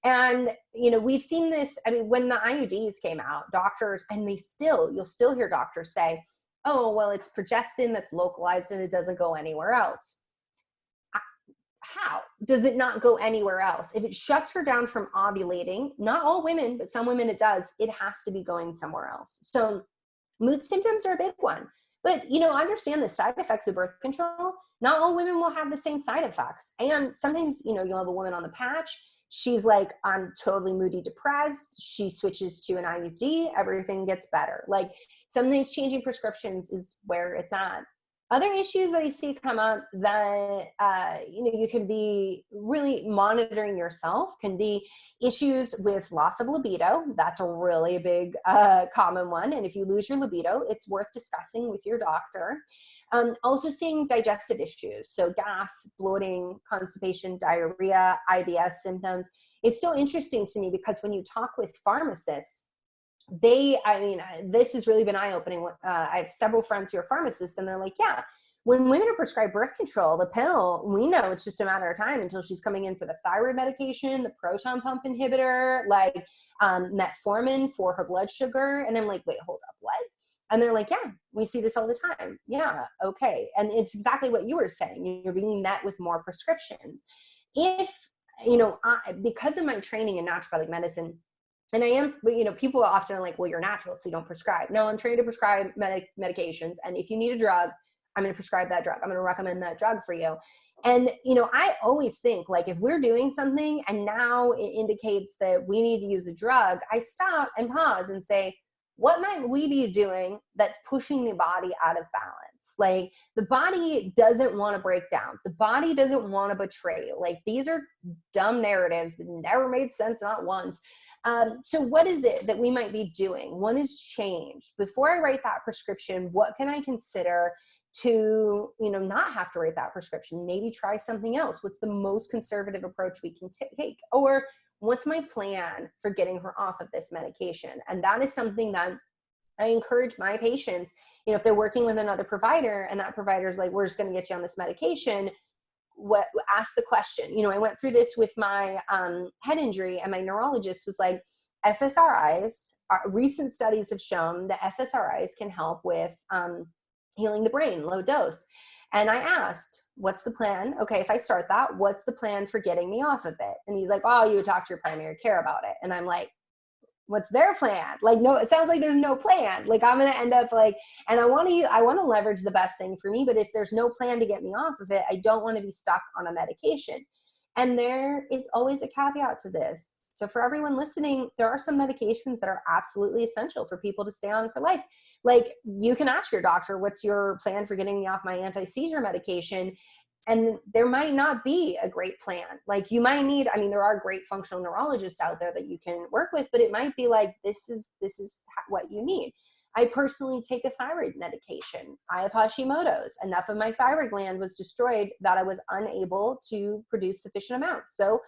And, we've seen this, when the IUDs came out, doctors, and you'll still hear doctors say, oh, well, it's progestin that's localized and it doesn't go anywhere else. How does it not go anywhere else? If it shuts her down from ovulating, not all women, but some women it does, it has to be going somewhere else. So mood symptoms are a big one. But, understand the side effects of birth control. Not all women will have the same side effects. And sometimes, you'll have a woman on the patch. She's like, I'm totally moody, depressed. She switches to an IUD. Everything gets better. Like, sometimes changing prescriptions is where it's at. Other issues that I see come up that, you can be really monitoring yourself can be issues with loss of libido. That's a really big common one. And if you lose your libido, it's worth discussing with your doctor. Also seeing digestive issues. So gas, bloating, constipation, diarrhea, IBS symptoms. It's so interesting to me because when you talk with pharmacists, this has really been eye-opening. I have several friends who are pharmacists, and they're like, yeah, when women are prescribed birth control, the pill, we know it's just a matter of time until she's coming in for the thyroid medication, the proton pump inhibitor, like metformin for her blood sugar. And I'm like, wait, hold up, what? And they're like, yeah, we see this all the time. Yeah, okay. And it's exactly what you were saying. You're being met with more prescriptions. If, because of my training in naturopathic medicine, and I am, people are often like, well, you're natural, so you don't prescribe. No, I'm trained to prescribe medications. And if you need a drug, I'm going to prescribe that drug. I'm going to recommend that drug for you. And, I always think, like, if we're doing something and now it indicates that we need to use a drug, I stop and pause and say, what might we be doing that's pushing the body out of balance? Like, the body doesn't want to break down. The body doesn't want to betray you. Like, these are dumb narratives that never made sense, not once. So what is it that we might be doing? One is change. Before I write that prescription, what can I consider to, not have to write that prescription? Maybe try something else. What's the most conservative approach we can take? Or what's my plan for getting her off of this medication? And that is something that I encourage my patients, if they're working with another provider and that provider's like, we're just going to get you on this medication, ask the question. I went through this with my head injury, and my neurologist was like, SSRIs, recent studies have shown that SSRIs can help with healing the brain, low dose. And I asked, what's the plan? Okay, if I start that, what's the plan for getting me off of it? And he's like, oh, you would talk to your primary care about it. And I'm like, what's their plan? Like, no, it sounds like there's no plan. Like, I'm going to end up like, and I want to leverage the best thing for me, but if there's no plan to get me off of it, I don't want to be stuck on a medication. And there is always a caveat to this. So for everyone listening, there are some medications that are absolutely essential for people to stay on for life. Like, you can ask your doctor, what's your plan for getting me off my anti-seizure medication? And there might not be a great plan. Like, you might need, there are great functional neurologists out there that you can work with, but it might be like, this is what you need. I personally take a thyroid medication. I have Hashimoto's. Enough of my thyroid gland was destroyed that I was unable to produce sufficient amounts. So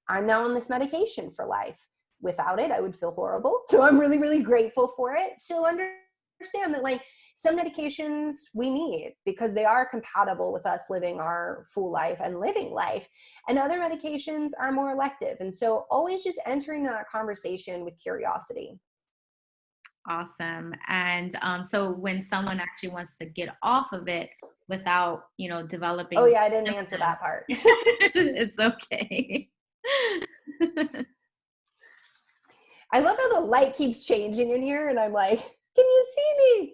I'm now on this medication for life. Without it, I would feel horrible. So I'm really, really grateful for it. So understand that, like, some medications we need because they are compatible with us living our full life and living life. And other medications are more elective. And so always just entering that conversation with curiosity. Awesome. And so when someone actually wants to get off of it without, developing. Oh yeah, I didn't answer that part. It's okay. I love how the light keeps changing in here and I'm like, can you see me?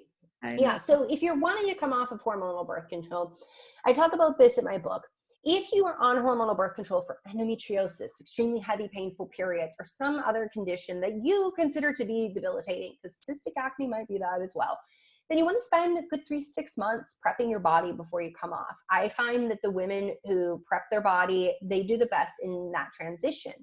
Yeah. So if you're wanting to come off of hormonal birth control, I talk about this in my book. If you are on hormonal birth control for endometriosis, extremely heavy, painful periods, or some other condition that you consider to be debilitating, because cystic acne might be that as well, then you want to spend a good 3-6 months prepping your body before you come off. I find that the women who prep their body, they do the best in that transition.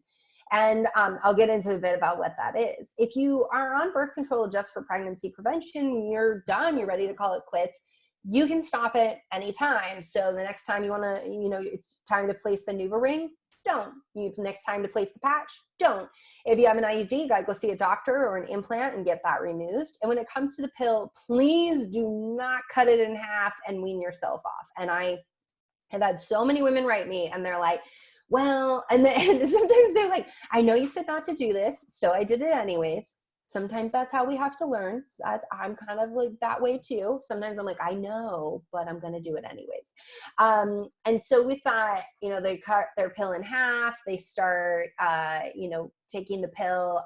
And I'll get into a bit about what that is. If you are on birth control just for pregnancy prevention, you're done, you're ready to call it quits, you can stop it anytime. So the next time you want to, it's time to place the NuvaRing, don't. Next time to place the patch, don't. If you have an IUD, you got to go see a doctor or an implant and get that removed. And when it comes to the pill, please do not cut it in half and wean yourself off. And I have had so many women write me and they're like, well, and sometimes they're like, I know you said not to do this, so I did it anyways. Sometimes that's how we have to learn. So I'm kind of like that way too. Sometimes I'm like, I know, but I'm going to do it anyways. And so with that, they cut their pill in half. They start, taking the pill,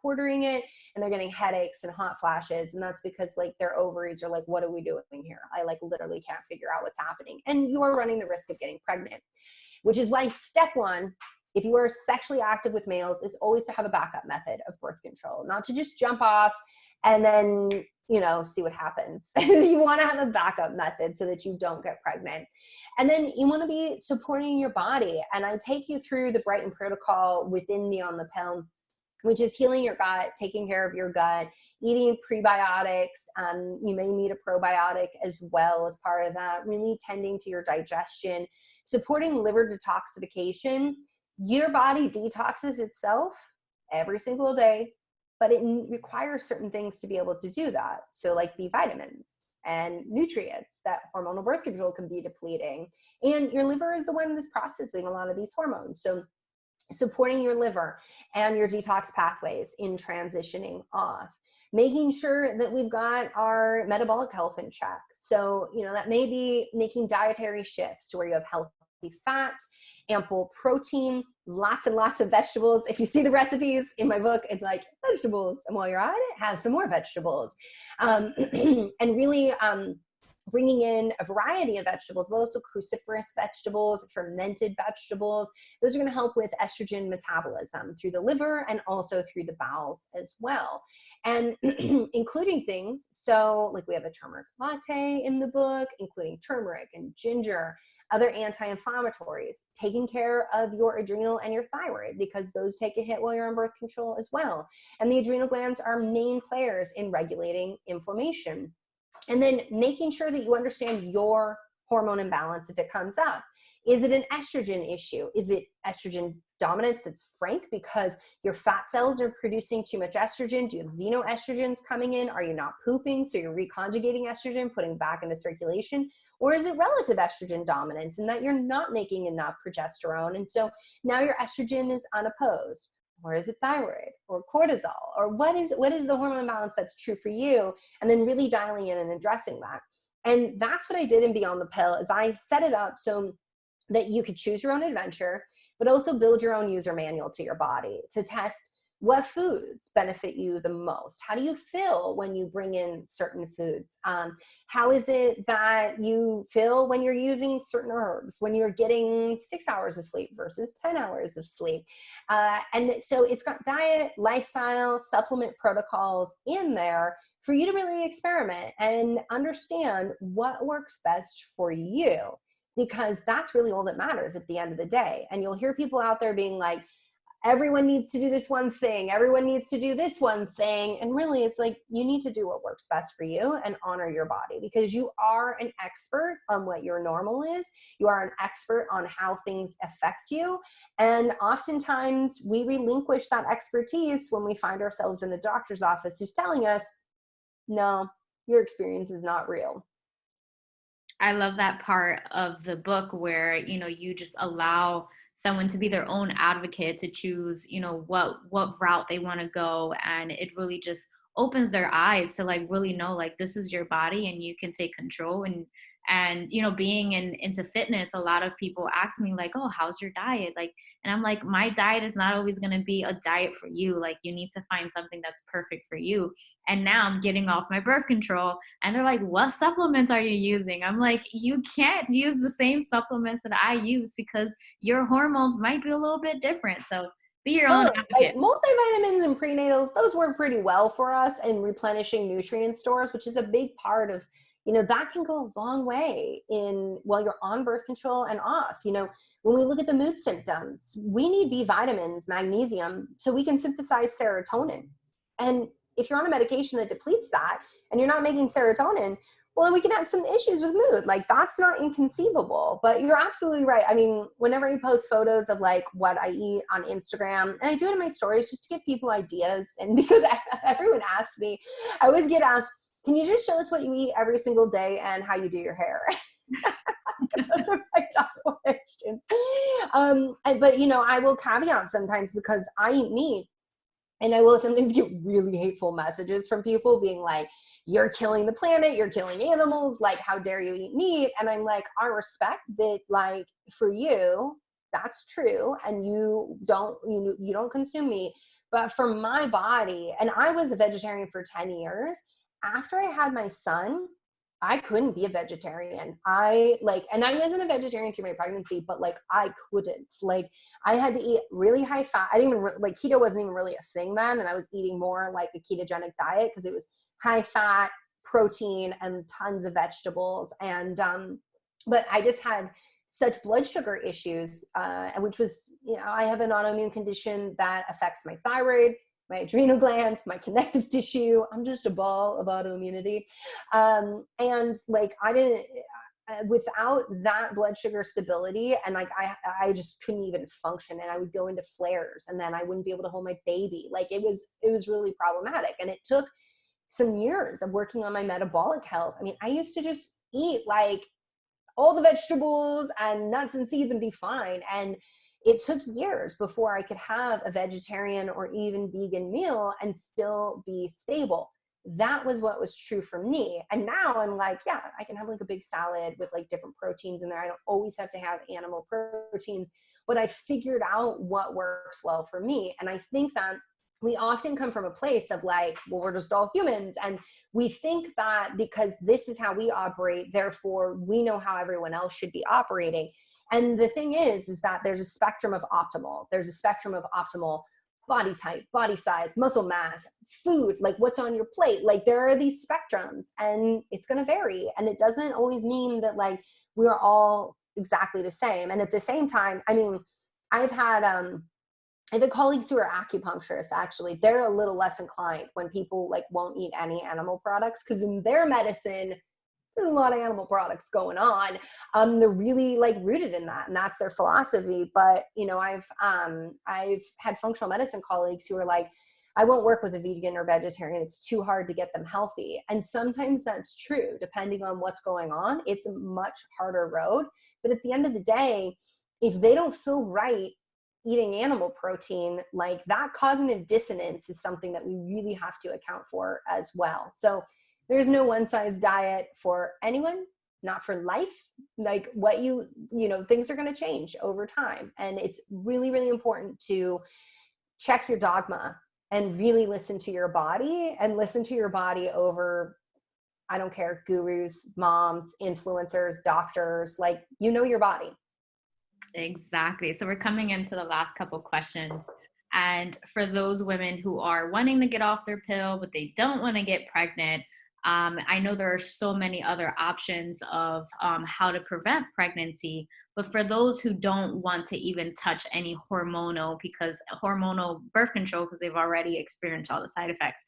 quartering it, and they're getting headaches and hot flashes. And that's because like their ovaries are like, what are we doing here? I like literally can't figure out what's happening. And you're running the risk of getting pregnant, which is why step one, if you are sexually active with males, is always to have a backup method of birth control, not to just jump off and then, see what happens. You want to have a backup method so that you don't get pregnant. And then you want to be supporting your body. And I take you through the Brighten protocol within Beyond the Pill, which is healing your gut, taking care of your gut, eating prebiotics. You may need a probiotic as well as part of that, really tending to your digestion, supporting liver detoxification. Your body detoxes itself every single day, but it requires certain things to be able to do that. So like B vitamins and nutrients that hormonal birth control can be depleting. And your liver is the one that's processing a lot of these hormones. So supporting your liver and your detox pathways in transitioning off, making sure that we've got our metabolic health in check. So, that may be making dietary shifts to where you have healthy fats, ample protein, lots and lots of vegetables. If you see the recipes in my book, it's like vegetables. And while you're at it, have some more vegetables. And really bringing in a variety of vegetables, but also cruciferous vegetables, fermented vegetables. Those are going to help with estrogen metabolism through the liver and also through the bowels as well. And including things, so like we have a turmeric latte in the book, including turmeric and ginger, other anti-inflammatories, taking care of your adrenal and your thyroid, because those take a hit while you're on birth control as well. And the adrenal glands are main players in regulating inflammation. And then making sure that you understand your hormone imbalance if it comes up. Is it an estrogen issue? Is it estrogen dominance that's frank because your fat cells are producing too much estrogen? Do you have xenoestrogens coming in? Are you not pooping, so you're reconjugating estrogen, putting back into circulation? Or is it relative estrogen dominance and that you're not making enough progesterone, and so now your estrogen is unopposed? Or is it thyroid or cortisol? Or what is the hormone imbalance that's true for you? And then really dialing in and addressing that. And that's what I did in Beyond the Pill, is I set it up so that you could choose your own adventure, but also build your own user manual to your body to test what foods benefit you the most. How do you feel when you bring in certain foods? How is it that you feel when you're using certain herbs, when you're getting 6 hours of sleep versus 10 hours of sleep? And so it's got diet, lifestyle, supplement protocols in there for you to really experiment and understand what works best for you, because that's really all that matters at the end of the day. And you'll hear people out there being like, everyone needs to do this one thing. Everyone needs to do this one thing. And really, it's like, you need to do what works best for you and honor your body, because you are an expert on what your normal is. You are an expert on how things affect you. And oftentimes we relinquish that expertise when we find ourselves in the doctor's office who's telling us, no, your experience is not real. I love that part of the book where, you just allow someone to be their own advocate, to choose, what route they want to go. And it really just opens their eyes to like really know, like, this is your body and you can take control. And being into fitness, a lot of people ask me like, oh, how's your diet? Like, and I'm like, my diet is not always going to be a diet for you. Like, you need to find something that's perfect for you. And now I'm getting off my birth control and they're like, what supplements are you using? I'm like, you can't use the same supplements that I use because your hormones might be a little bit different. So Be your own Totally. Like advocate. multivitamins and prenatals, those work pretty well for us in replenishing nutrient stores, which is a big part of, that can go a long way while you're on birth control and off. When we look at the mood symptoms, we need B vitamins, magnesium, so we can synthesize serotonin. And if you're on a medication that depletes that and you're not making serotonin, well, then we can have some issues with mood. Like, that's not inconceivable. But you're absolutely right. I mean, whenever I post photos of like what I eat on Instagram, and I do it in my stories just to give people ideas, and because everyone asks me, I always get asked, can you just show us what you eat every single day and how you do your hair? Those are my top questions. But I will caveat sometimes, because I eat meat, and I will sometimes get really hateful messages from people being like, you're killing the planet, you're killing animals, like, how dare you eat meat? And I'm like, I respect that, like, for you, that's true, and you don't consume meat. But for my body, and I was a vegetarian for 10 years, after I had my son, I couldn't be a vegetarian. And I wasn't a vegetarian through my pregnancy, but like, I couldn't. Like, I had to eat really high fat. I didn't even like, keto wasn't even really a thing then. And I was eating more like a ketogenic diet because it was high fat, protein, and tons of vegetables. And, but I just had such blood sugar issues, which was, I have an autoimmune condition that affects my thyroid, my adrenal glands, my connective tissue. I'm just a ball of autoimmunity. And like, I didn't, without that blood sugar stability, and like, I just couldn't even function, and I would go into flares, and then I wouldn't be able to hold my baby. Like, it was really problematic. And it took some years of working on my metabolic health. I mean, I used to just eat like all the vegetables and nuts and seeds and be fine. And it took years before I could have a vegetarian or even vegan meal and still be stable. That was what was true for me. And now I'm like, yeah, I can have like a big salad with like different proteins in there. I don't always have to have animal proteins, but I figured out what works well for me. And I think that we often come from a place of like, well, we're just all humans. And we think that because this is how we operate, therefore we know how everyone else should be operating. And the thing is that there's a spectrum of optimal. There's a spectrum of optimal body type, body size, muscle mass, food, like what's on your plate. Like, there are these spectrums, and it's going to vary. And it doesn't always mean that like we're all exactly the same. And at the same time, I mean, I've had colleagues who are acupuncturists, actually. They're a little less inclined when people like won't eat any animal products, because in their medicine, there's a lot of animal products going on. They're really like rooted in that, and that's their philosophy. But I've had functional medicine colleagues who are like, I won't work with a vegan or vegetarian. It's too hard to get them healthy. And sometimes that's true, depending on what's going on. It's a much harder road. But at the end of the day, if they don't feel right eating animal protein, like, that cognitive dissonance is something that we really have to account for as well. So there's no one size diet for anyone, not for life. Like, what things are going to change over time. And it's really, really important to check your dogma and really listen to your body, and listen to your body over, I don't care, gurus, moms, influencers, doctors, like, your body. Exactly. So we're coming into the last couple questions. And for those women who are wanting to get off their pill, but they don't want to get pregnant, I know there are so many other options of how to prevent pregnancy. But for those who don't want to even touch any hormonal birth control, because they've already experienced all the side effects,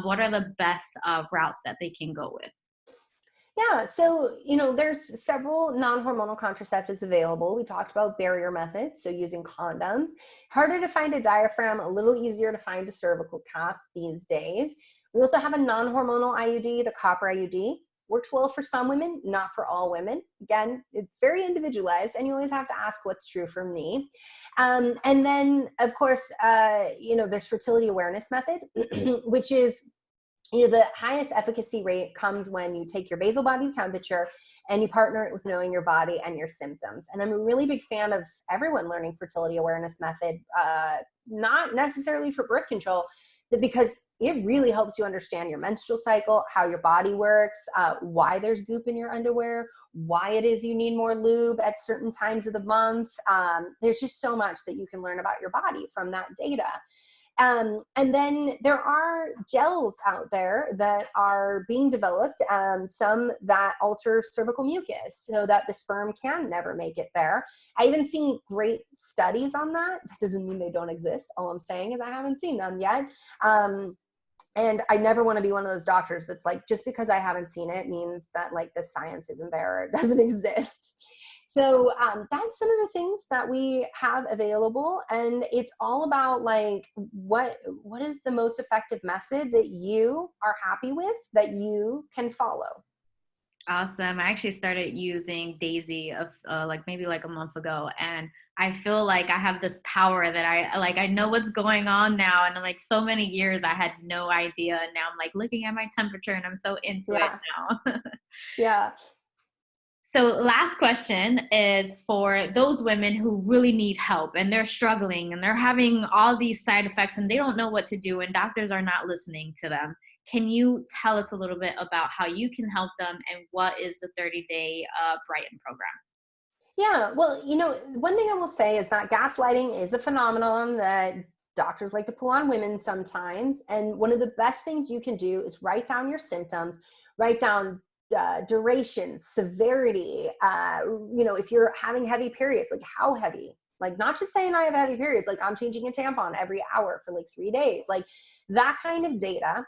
what are the best routes that they can go with? Yeah. So, there's several non-hormonal contraceptives available. We talked about barrier methods, so using condoms. Harder to find a diaphragm, a little easier to find a cervical cap these days. We also have a non-hormonal IUD, the copper IUD. Works well for some women, not for all women. Again, it's very individualized, and you always have to ask what's true for me. And then, of course, there's fertility awareness method, which is, the highest efficacy rate comes when you take your basal body temperature and you partner it with knowing your body and your symptoms. And I'm a really big fan of everyone learning fertility awareness method, not necessarily for birth control, because it really helps you understand your menstrual cycle, how your body works, why there's goop in your underwear, why it is you need more lube at certain times of the month. There's just so much that you can learn about your body from that data. And then there are gels out there that are being developed, some that alter cervical mucus so that the sperm can never make it there. I haven't seen great studies on that. That doesn't mean they don't exist. All I'm saying is I haven't seen them yet. And I never want to be one of those doctors that's like, just because I haven't seen it means that like the science isn't there or it doesn't exist. So that's some of the things that we have available. And it's all about like, what is the most effective method that you are happy with, that you can follow? Awesome. I actually started using Daisy of maybe like a month ago, and I feel like I have this power that I know what's going on now, and like so many years I had no idea, and now I'm like looking at my temperature and I'm so into it now. Yeah. So last question is for those women who really need help and they're struggling and they're having all these side effects and they don't know what to do and doctors are not listening to them. Can you tell us a little bit about how you can help them and what is the 30-day Brighten program? Yeah. Well, one thing I will say is that gaslighting is a phenomenon that doctors like to pull on women sometimes. And one of the best things you can do is write down your symptoms, write down duration, severity. If you're having heavy periods, like how heavy, like not just saying I have heavy periods, like I'm changing a tampon every hour for like 3 days, like that kind of data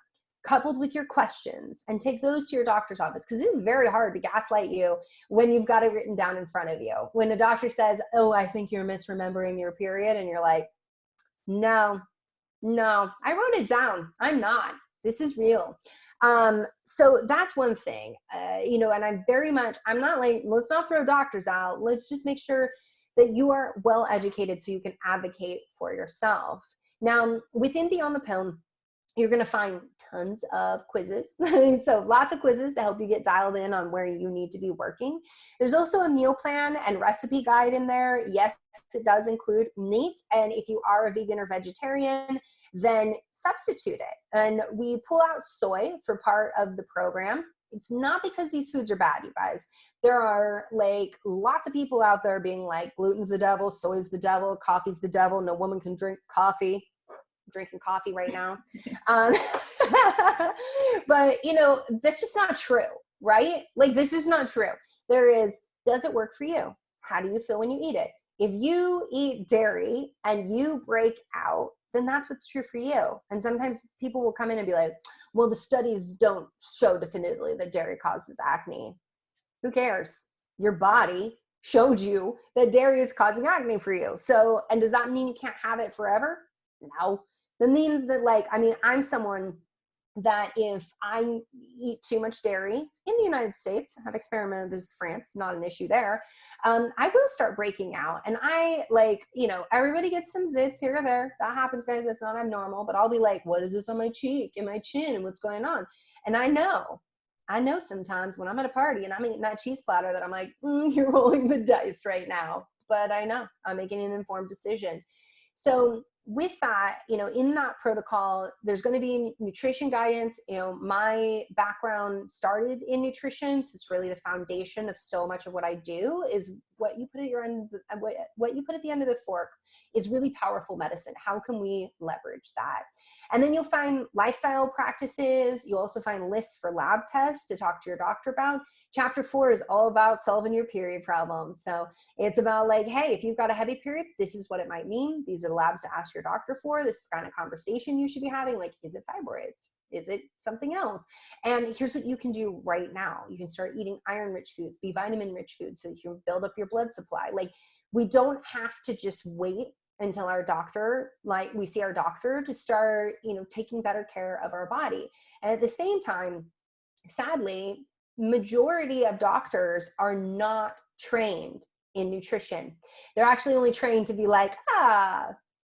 coupled with your questions, and take those to your doctor's office. Because it's very hard to gaslight you when you've got it written down in front of you. When the doctor says, oh, I think you're misremembering your period, and you're like, no, I wrote it down. I'm not. This is real. So that's one thing, and I'm not like, let's not throw doctors out. Let's just make sure that you are well educated so you can advocate for yourself. Now, within Beyond the Pill, you're going to find tons of quizzes. So lots of quizzes to help you get dialed in on where you need to be working. There's also a meal plan and recipe guide in there. Yes, it does include meat. And if you are a vegan or vegetarian, then substitute it. And we pull out soy for part of the program. It's not because these foods are bad, you guys. There are like lots of people out there being like, gluten's the devil, soy's the devil, coffee's the devil, no woman can drink coffee. Drinking coffee right now. But that's just not true, right? Like, this is not true. Does it work for you? How do you feel when you eat it? If you eat dairy and you break out, then that's what's true for you. And sometimes people will come in and be like, well, the studies don't show definitively that dairy causes acne. Who cares? Your body showed you that dairy is causing acne for you. So, and does that mean you can't have it forever? No. That means that I'm someone that if I eat too much dairy in the United States, I've experimented with France, not an issue there. I will start breaking out, and everybody gets some zits here or there. That happens, guys. That's not abnormal, but I'll be like, what is this on my cheek and my chin and what's going on? And I know sometimes when I'm at a party and I'm eating that cheese platter that I'm like, you're rolling the dice right now. But I know I'm making an informed decision. So with that, in that protocol, there's going to be nutrition guidance. My background started in nutrition, so it's really the foundation of so much of what I do. Is what you put at what you put at the end of the fork is really powerful medicine. How can we leverage that? And then you'll find lifestyle practices. You'll also find lists for lab tests to talk to your doctor about. Chapter 4 is all about solving your period problem. So it's about like, hey, if you've got a heavy period, this is what it might mean. These are the labs to ask your doctor for. This is the kind of conversation you should be having. Like, is it fibroids? Is it something else? And here's what you can do right now. You can start eating iron-rich foods, B vitamin-rich foods, so you can build up your blood supply. Like, we don't have to just wait until we see our doctor to start, taking better care of our body. And at the same time, sadly, majority of doctors are not trained in nutrition. They're actually only trained to be like,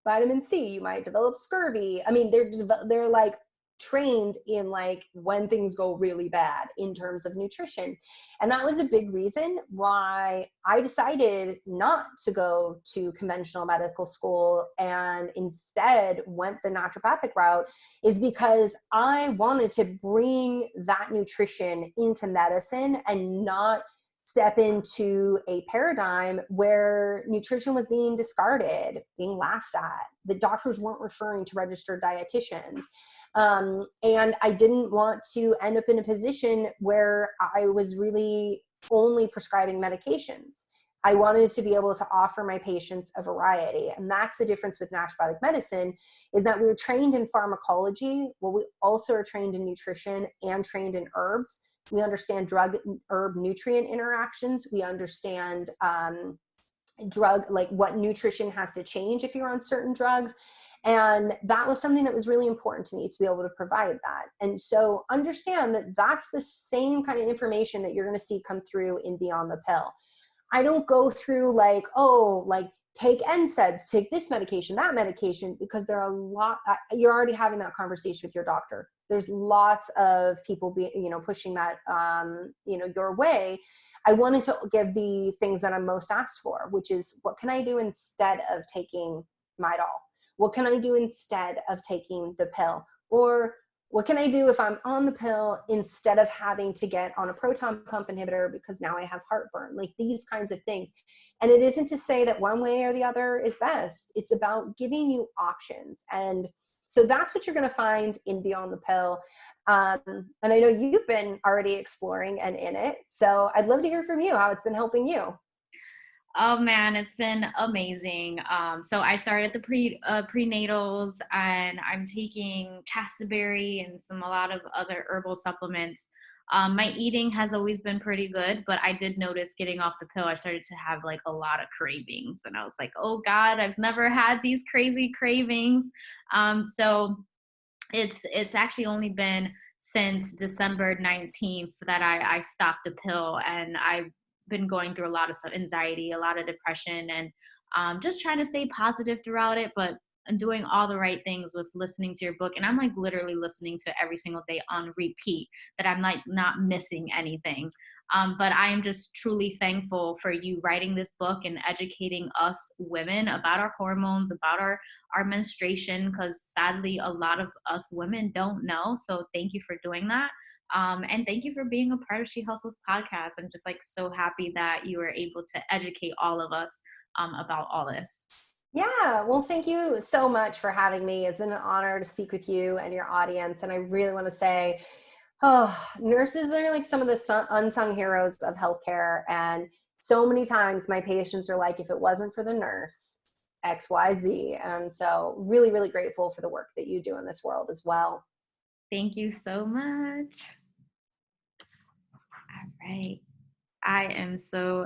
vitamin C, you might develop scurvy. I mean, they're like trained in like when things go really bad in terms of nutrition. And that was a big reason why I decided not to go to conventional medical school and instead went the naturopathic route, is because I wanted to bring that nutrition into medicine and not step into a paradigm where nutrition was being discarded, being laughed at. The doctors weren't referring to registered dietitians. And I didn't want to end up in a position where I was really only prescribing medications. I wanted to be able to offer my patients a variety. And that's the difference with naturopathic medicine, is that we were trained in pharmacology. Well, we also are trained in nutrition and trained in herbs. We understand drug herb nutrient interactions. We understand drug, like what nutrition has to change if you're on certain drugs. And that was something that was really important to me, to be able to provide that. And so understand that that's the same kind of information that you're going to see come through in Beyond the Pill. I don't go through like, oh, like take NSAIDs, take this medication, that medication, because there are a lot, you're already having that conversation with your doctor. There's lots of people pushing that, your way. I wanted to give the things that I'm most asked for, which is, what can I do instead of taking Midol? What can I do instead of taking the pill? Or what can I do if I'm on the pill instead of having to get on a proton pump inhibitor because now I have heartburn? Like these kinds of things. And it isn't to say that one way or the other is best. It's about giving you options. And so that's what you're going to find in Beyond the Pill. And I know you've been already exploring and in it. So I'd love to hear from you how it's been helping you. Oh man, it's been amazing. So I started the prenatals, and I'm taking chasteberry and a lot of other herbal supplements. My eating has always been pretty good, but I did notice getting off the pill, I started to have like a lot of cravings, and I was like, oh God, I've never had these crazy cravings. So it's actually only been since December 19th that I stopped the pill, and I've been going through a lot of stuff, anxiety, a lot of depression, and just trying to stay positive throughout it, but doing all the right things with listening to your book. And I'm like literally listening to it every single day on repeat, that I'm like not missing anything. But I am just truly thankful for you writing this book and educating us women about our hormones, about our menstruation, because sadly a lot of us women don't know. So thank you for doing that. And thank you for being a part of She Hustles podcast. I'm just like so happy that you were able to educate all of us about all this. Yeah, well, thank you so much for having me. It's been an honor to speak with you and your audience. And I really want to say, nurses are like some of the unsung heroes of healthcare. And so many times my patients are like, if it wasn't for the nurse, XYZ. And so really, really grateful for the work that you do in this world as well. Thank you so much. All right. I am so